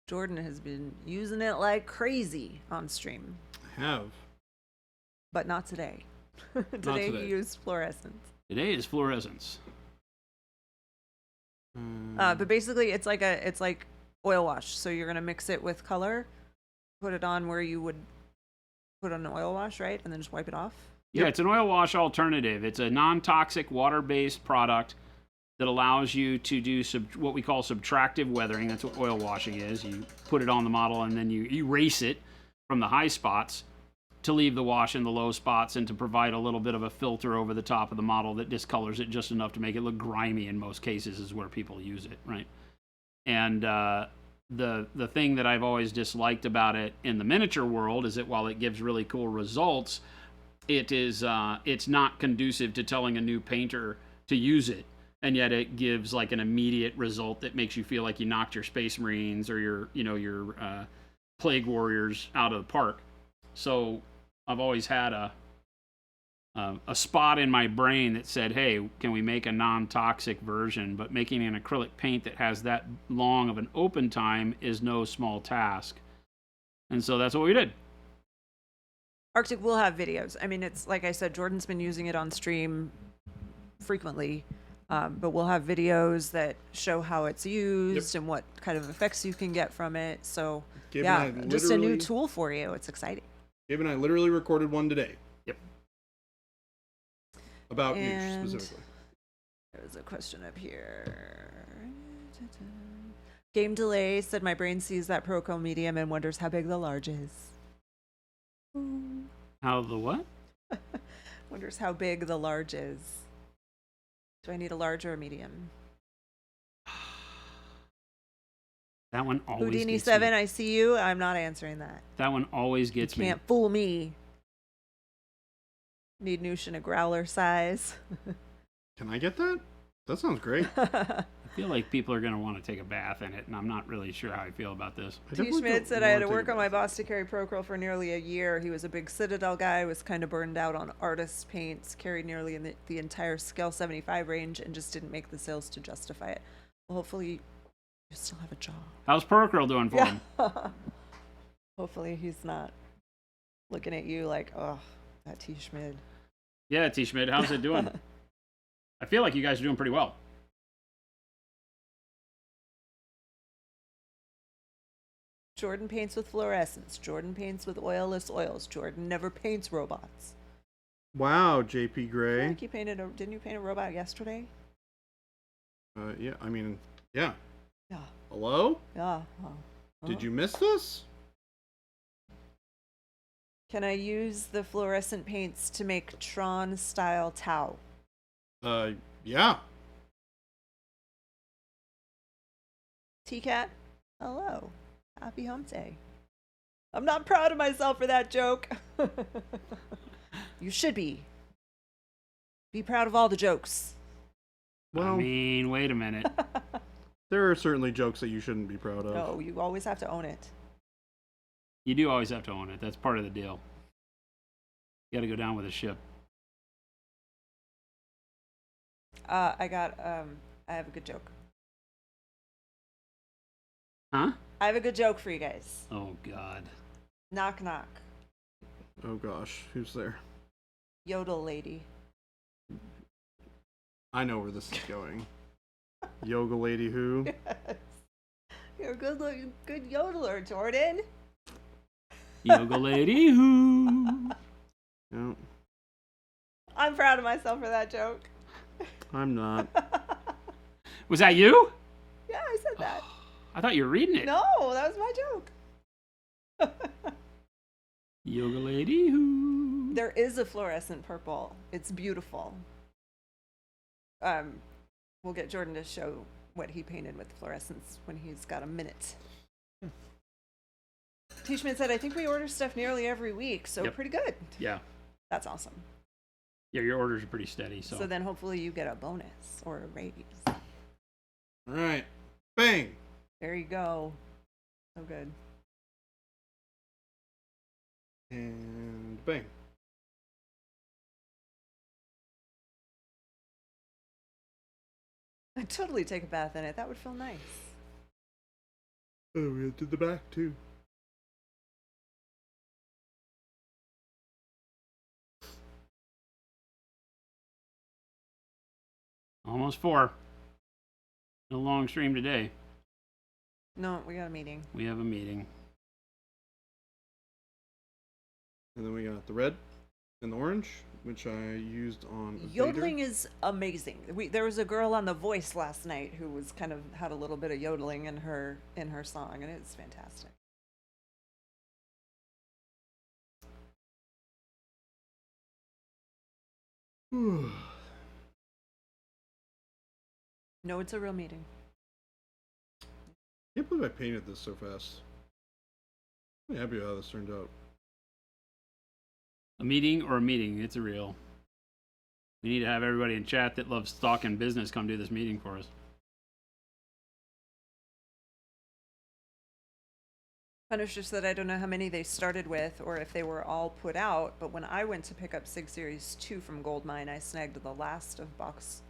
Jordan has been using it like crazy on stream. I have. But not today. Today. He used fluorescence. Today is fluorescence. But basically it's like oil wash. So you're gonna mix it with color, put it on where you would put on an oil wash, right? And then just wipe it off. Yeah, it's an oil wash alternative. It's a non-toxic water-based product that allows you to do what we call subtractive weathering. That's what oil washing is. You put it on the model and then you erase it from the high spots to leave the wash in the low spots and to provide a little bit of a filter over the top of the model that discolors it just enough to make it look grimy in most cases is where people use it, right? And the thing that I've always disliked about it in the miniature world is that while it gives really cool results, it's not conducive to telling a new painter to use it. And yet it gives like an immediate result that makes you feel like you knocked your Space Marines or your Plague Warriors out of the park. So I've always had a spot in my brain that said, hey, can we make a non-toxic version? But making an acrylic paint that has that long of an open time is no small task. And so that's what we did. Arctic will have videos. I mean, it's like I said, Jordan's been using it on stream frequently. But we'll have videos that show how it's used and what kind of effects you can get from it. So, just a new tool for you. It's exciting. Gabe and I literally recorded one today. Yep. About Noosh specifically. There's a question up here. Game Delay said, my brain sees that Pro Acryl medium and wonders how big the large is. How the what? Wonders how big the large is. Do I need a large or a medium? That one always Houdini gets 7, me. I see you. I'm not answering that. That one always gets You me. can't fool me. Need Noosh in a growler size. Can I get that? That sounds great. I feel like people are going to want to take a bath in it, and I'm not really sure how I feel about this. T. Schmidt said, I had to work on my boss to carry Pro Acryl for nearly a year. He was a big Citadel guy, was kind of burned out on artist paints, carried nearly in the entire Scale 75 range, and just didn't make the sales to justify it. Well, hopefully you still have a job. How's Pro Acryl doing for him? Hopefully he's not looking at you like, oh, that T. Schmidt. Yeah, T. Schmidt, how's it doing? I feel like you guys are doing pretty well. Jordan paints with fluorescence. Jordan paints with oilless oils. Jordan never paints robots. Wow, JP I feel Gray. like you didn't you paint a robot yesterday? Yeah, I mean, yeah. Yeah. Hello? Yeah. Did you miss this? Can I use the fluorescent paints to make Tron style Tau? Yeah. T-Cat, hello. Happy hump day. I'm not proud of myself for that joke. You should be. Be proud of all the jokes. Well, I mean, wait a minute. there are certainly jokes that you shouldn't be proud of. No, you always have to own it. You do always have to own it. That's part of the deal. You got to go down with a ship. I have a good joke. Huh? I have a good joke for you guys. Oh, God. Knock, knock. Oh gosh, who's there? Yodel lady. I know where this is going. Yoga lady who? Yes. You're a good yodeler, Jordan. Yoga lady who? No, I'm proud of myself for that joke. I'm not. Was that you? Yeah, I said that. I thought you were reading it. No, that was my joke. Yoga lady who? There is a fluorescent purple. It's beautiful. We'll get Jordan to show what he painted with fluorescence when he's got a minute. Tishman said, I think we order stuff nearly every week, so Yep. pretty good. Yeah. That's awesome. Yeah, your orders are pretty steady. So, So then hopefully you get a bonus or a raise. All right, bang. There you go. So good. And bang. I'd totally take a bath in it. That would feel nice. Oh, we did the back too. almost 4. No long stream today. No, we got a meeting. We have a meeting. And then we got the red and the orange, which I used on a Yodeling Vader. is amazing. There was a girl on The Voice last night who was kind of had a little bit of yodeling in her song, and it's fantastic. No, it's a real meeting. Can't believe I painted this so fast. I'm happy with how this turned out. A meeting or a meeting? It's a real. We need to have everybody in chat that loves stock and business come do this meeting for us. Punisher said, I don't know how many they started with or if they were all put out, but when I went to pick up Sig Series 2 from Goldmine, I snagged the last box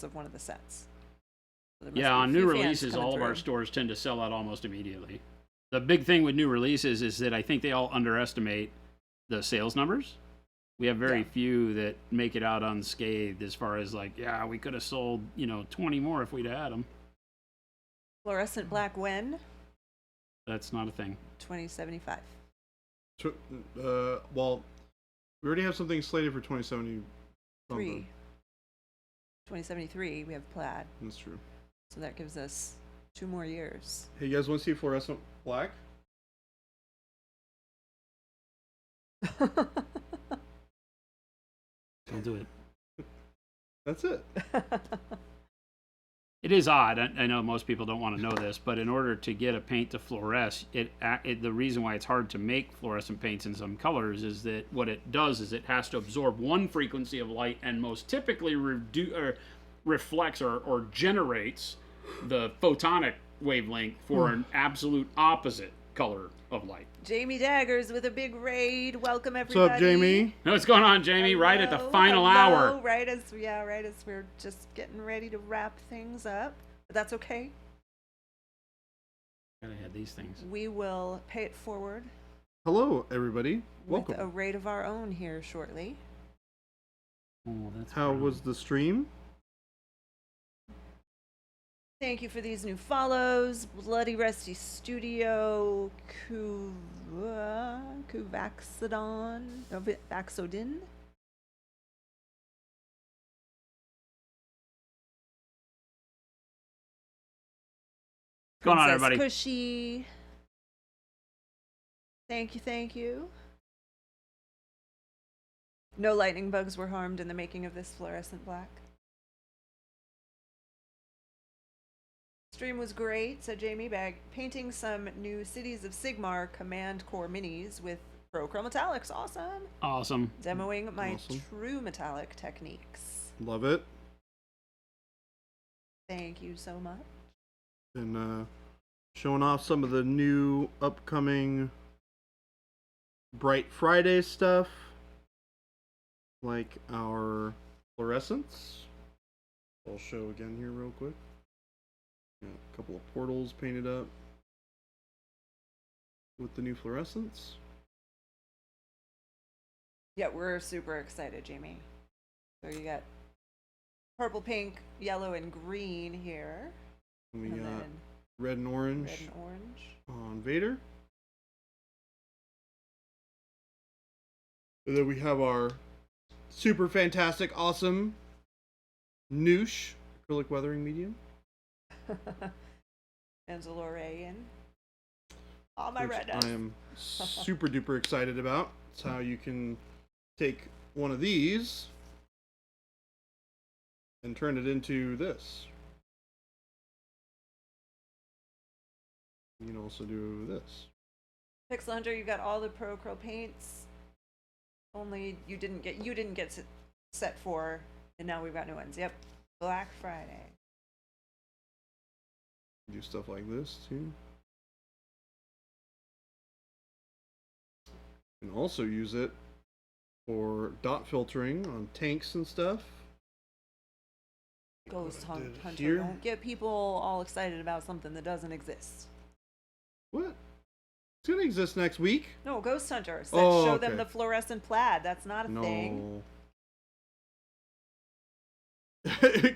of one of the sets. So there must Yeah, be a on few new fans releases, coming all of our through. stores tend to sell out almost immediately. The big thing with new releases is that I think they all underestimate the sales numbers. We have very Yeah. few that make it out unscathed as far as like, yeah, we could have sold, 20 more if we'd had them. Fluorescent black when? That's not a thing. 2075. Well, we already have something slated for 2070. 2073, we have plaid. That's true. So that gives us 2 more years. Hey, you guys want to see fluorescent black? Don't do it. That's it. It is odd. I know most people don't want to know this, but in order to get a paint to fluoresce, the reason why it's hard to make fluorescent paints in some colors is that what it does is it has to absorb one frequency of light and most typically reflects or generates the photonic wavelength for an absolute opposite color of light. Jamie Daggers with a big raid. Welcome What's everybody. up, Jamie? Now, what's going on, Jamie? Right at the Hello, final hello. hour. Right as we're just getting ready to wrap things up. But that's okay. Gotta have these things. We will pay it forward Hello, everybody. with a Welcome. raid of our own here shortly. Oh, that's How brown. was the stream? Thank you for these new follows. Bloody Rusty Studio, Vaxodin. What's going on, Princess everybody? Cushy. Thank you. No lightning bugs were harmed in the making of this fluorescent black. Stream was great, said Jamie Bag. Painting some new Cities of Sigmar Command Core minis with Pro Acryl Metallics. Awesome. Awesome. Demoing my Awesome. true metallic techniques. Love it. Thank you so much. And showing off some of the new upcoming Bright Friday stuff, like our fluorescents. I'll show again here real quick. Got a couple of portals painted up with the new fluorescents. Yeah, we're super excited, Jamie. So you got purple, pink, yellow, and green here. And we and got then red and orange red and orange. on Vader. And then we have our super fantastic, awesome Noosh acrylic weathering medium. And Zalorian. All my Which redness. I am super duper excited about. It's how you can take one of these and turn it into this. You can also do this. Pixel Hunter, you got all the Pro Acryl paints. Only you didn't get set 4, and now we've got new ones. Yep, Black Friday. Do stuff like this too. You can also use it for dot filtering on tanks and stuff. Ghost What I did Hunter. here. Don't get people all excited about something that doesn't exist. What? It's gonna exist next week. No, Ghost Hunter. Said Oh, show them okay. the fluorescent plaid. That's not a thing. No.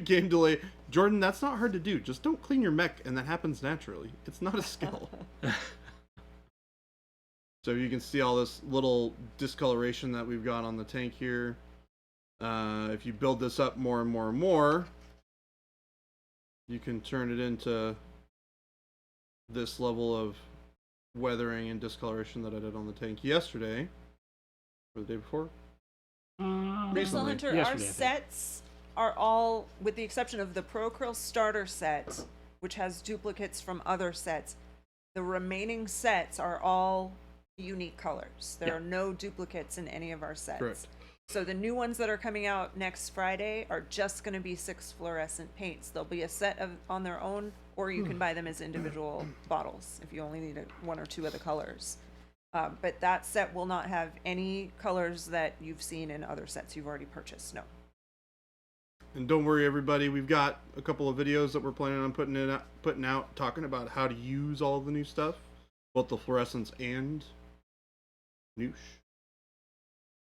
Game delay. Jordan, that's not hard to do. Just don't clean your mech and that happens naturally. It's not a skill. So you can see all this little discoloration that we've got on the tank here. If you build this up more and more and more, you can turn it into this level of weathering and discoloration that I did on the tank yesterday. Or the day before. Pixel Recently. Hunter, Yesterday, our I think. sets are all, with the exception of the Pro Acryl starter set, which has duplicates from other sets, the remaining sets are all unique colors. There Yeah. are no duplicates in any of our sets. Correct. So the new ones that are coming out next Friday are just going to be 6 fluorescent paints. They'll be a set of on their own, or you can buy them as individual bottles if you only need 1 or 2 of the colors. But that set will not have any colors that you've seen in other sets you've already purchased. No. And don't worry, everybody. We've got a couple of videos that we're planning on putting out, talking about how to use all the new stuff, both the fluorescents and Noosh.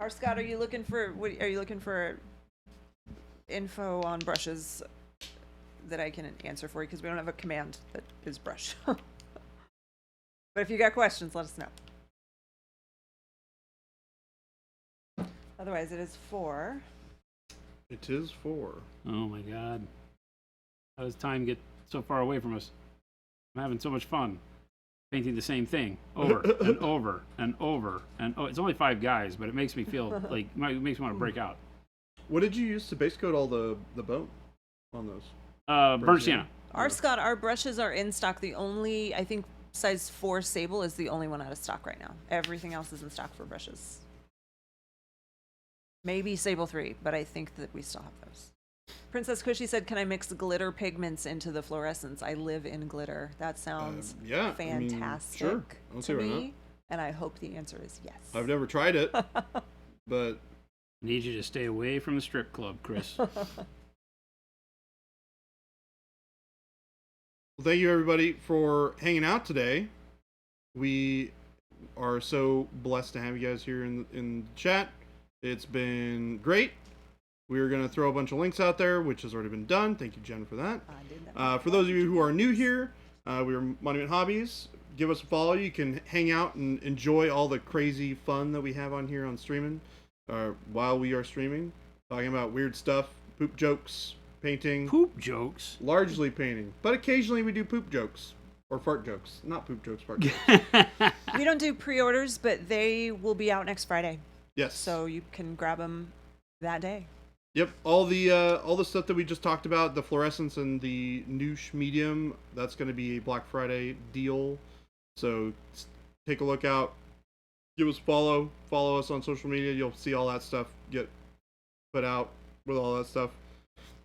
Scott, are you looking for info on brushes that I can answer for you? Because we don't have a command that is brush. But if you got questions, let us know. Otherwise, it is 4. It is 4. Oh my god. How does time get so far away from us? I'm having so much fun painting the same thing over and over and over and it's only 5 guys, but it makes me feel like it makes me want to break out. What did you use to base coat all the bone on those? Burnt sienna. Scott, our brushes are in stock. The only, I think, size 4 Sable is the only one out of stock right now. Everything else is in stock for brushes. Maybe Sable 3, but I think that we still have those. Princess Cushy said, can I mix glitter pigments into the fluorescents? I live in glitter. That sounds Yeah, fantastic I mean, sure. I don't see to why me. not. And I hope the answer is yes. I've never tried it, but Need you to stay away from the strip club, Chris. well, thank you everybody for hanging out today. We are so blessed to have you guys here in the chat. It's been great. We are going to throw a bunch of links out there, which has already been done. Thank you, Jen, for that. I did that. For those of you who are new here, we are Monument Hobbies. Give us a follow. You can hang out and enjoy all the crazy fun that we have on here on streaming while we are streaming. Talking about weird stuff, poop jokes, painting. Poop jokes. Largely painting. But occasionally we do poop jokes. Or fart jokes. Not poop jokes, fart jokes. We don't do pre-orders, but they will be out next Friday. Yes. So you can grab them that day. Yep, all the stuff that we just talked about, the fluorescence and the Noosh medium, that's going to be a Black Friday deal. So take a look out. Give us a follow us on social media. You'll see all that stuff get put out with all that stuff.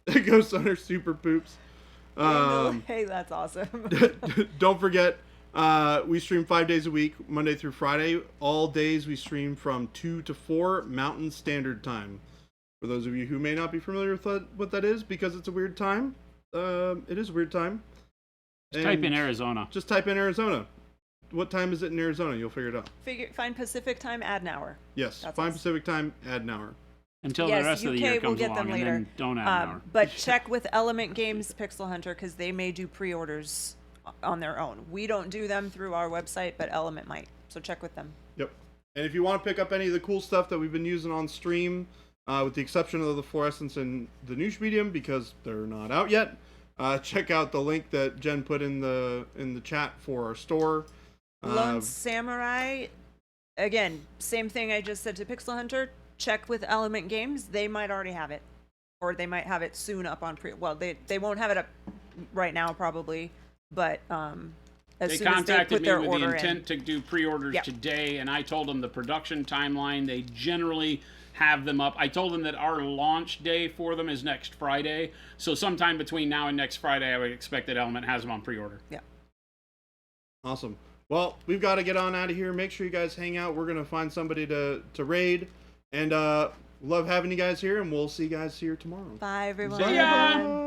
Ghost Hunter Super Poops. Hey, that's awesome. Don't forget, we stream 5 days a week, Monday through Friday. All days we stream from 2 to 4 Mountain Standard Time. For those of you who may not be familiar with what that is, because it's a weird time, it is a weird time. Just type in Arizona. Just type in Arizona. What time is it in Arizona? You'll figure it out. Find Pacific time, add an hour. Yes, That's find us. Pacific time, add an hour. Until Yes, the rest of the UK year will comes get them along, and later. then don't add an hour. But check with Element Games Pixel Hunter because they may do pre-orders on their own. We don't do them through our website, but Element might. So check with them. Yep. And if you want to pick up any of the cool stuff that we've been using on stream, with the exception of the fluorescence and the Noosh medium, because they're not out yet, check out the link that Jen put in the chat for our store. Lone Samurai, again, same thing I just said to Pixel Hunter. Check with Element Games. They might already have it. Or they might have it soon up on well, they won't have it up right now probably, but as They soon as they contacted put me their with the order intent in. to do pre-orders Yep. today, and I told them the production timeline. They generally have them up. I told them that our launch day for them is next Friday, so sometime between now and next Friday, I would expect that Element has them on pre-order. Yeah. Awesome. Well, we've got to get on out of here. Make sure you guys hang out. We're going to find somebody to raid. And love having you guys here, and we'll see you guys here tomorrow. Bye, everyone. See ya!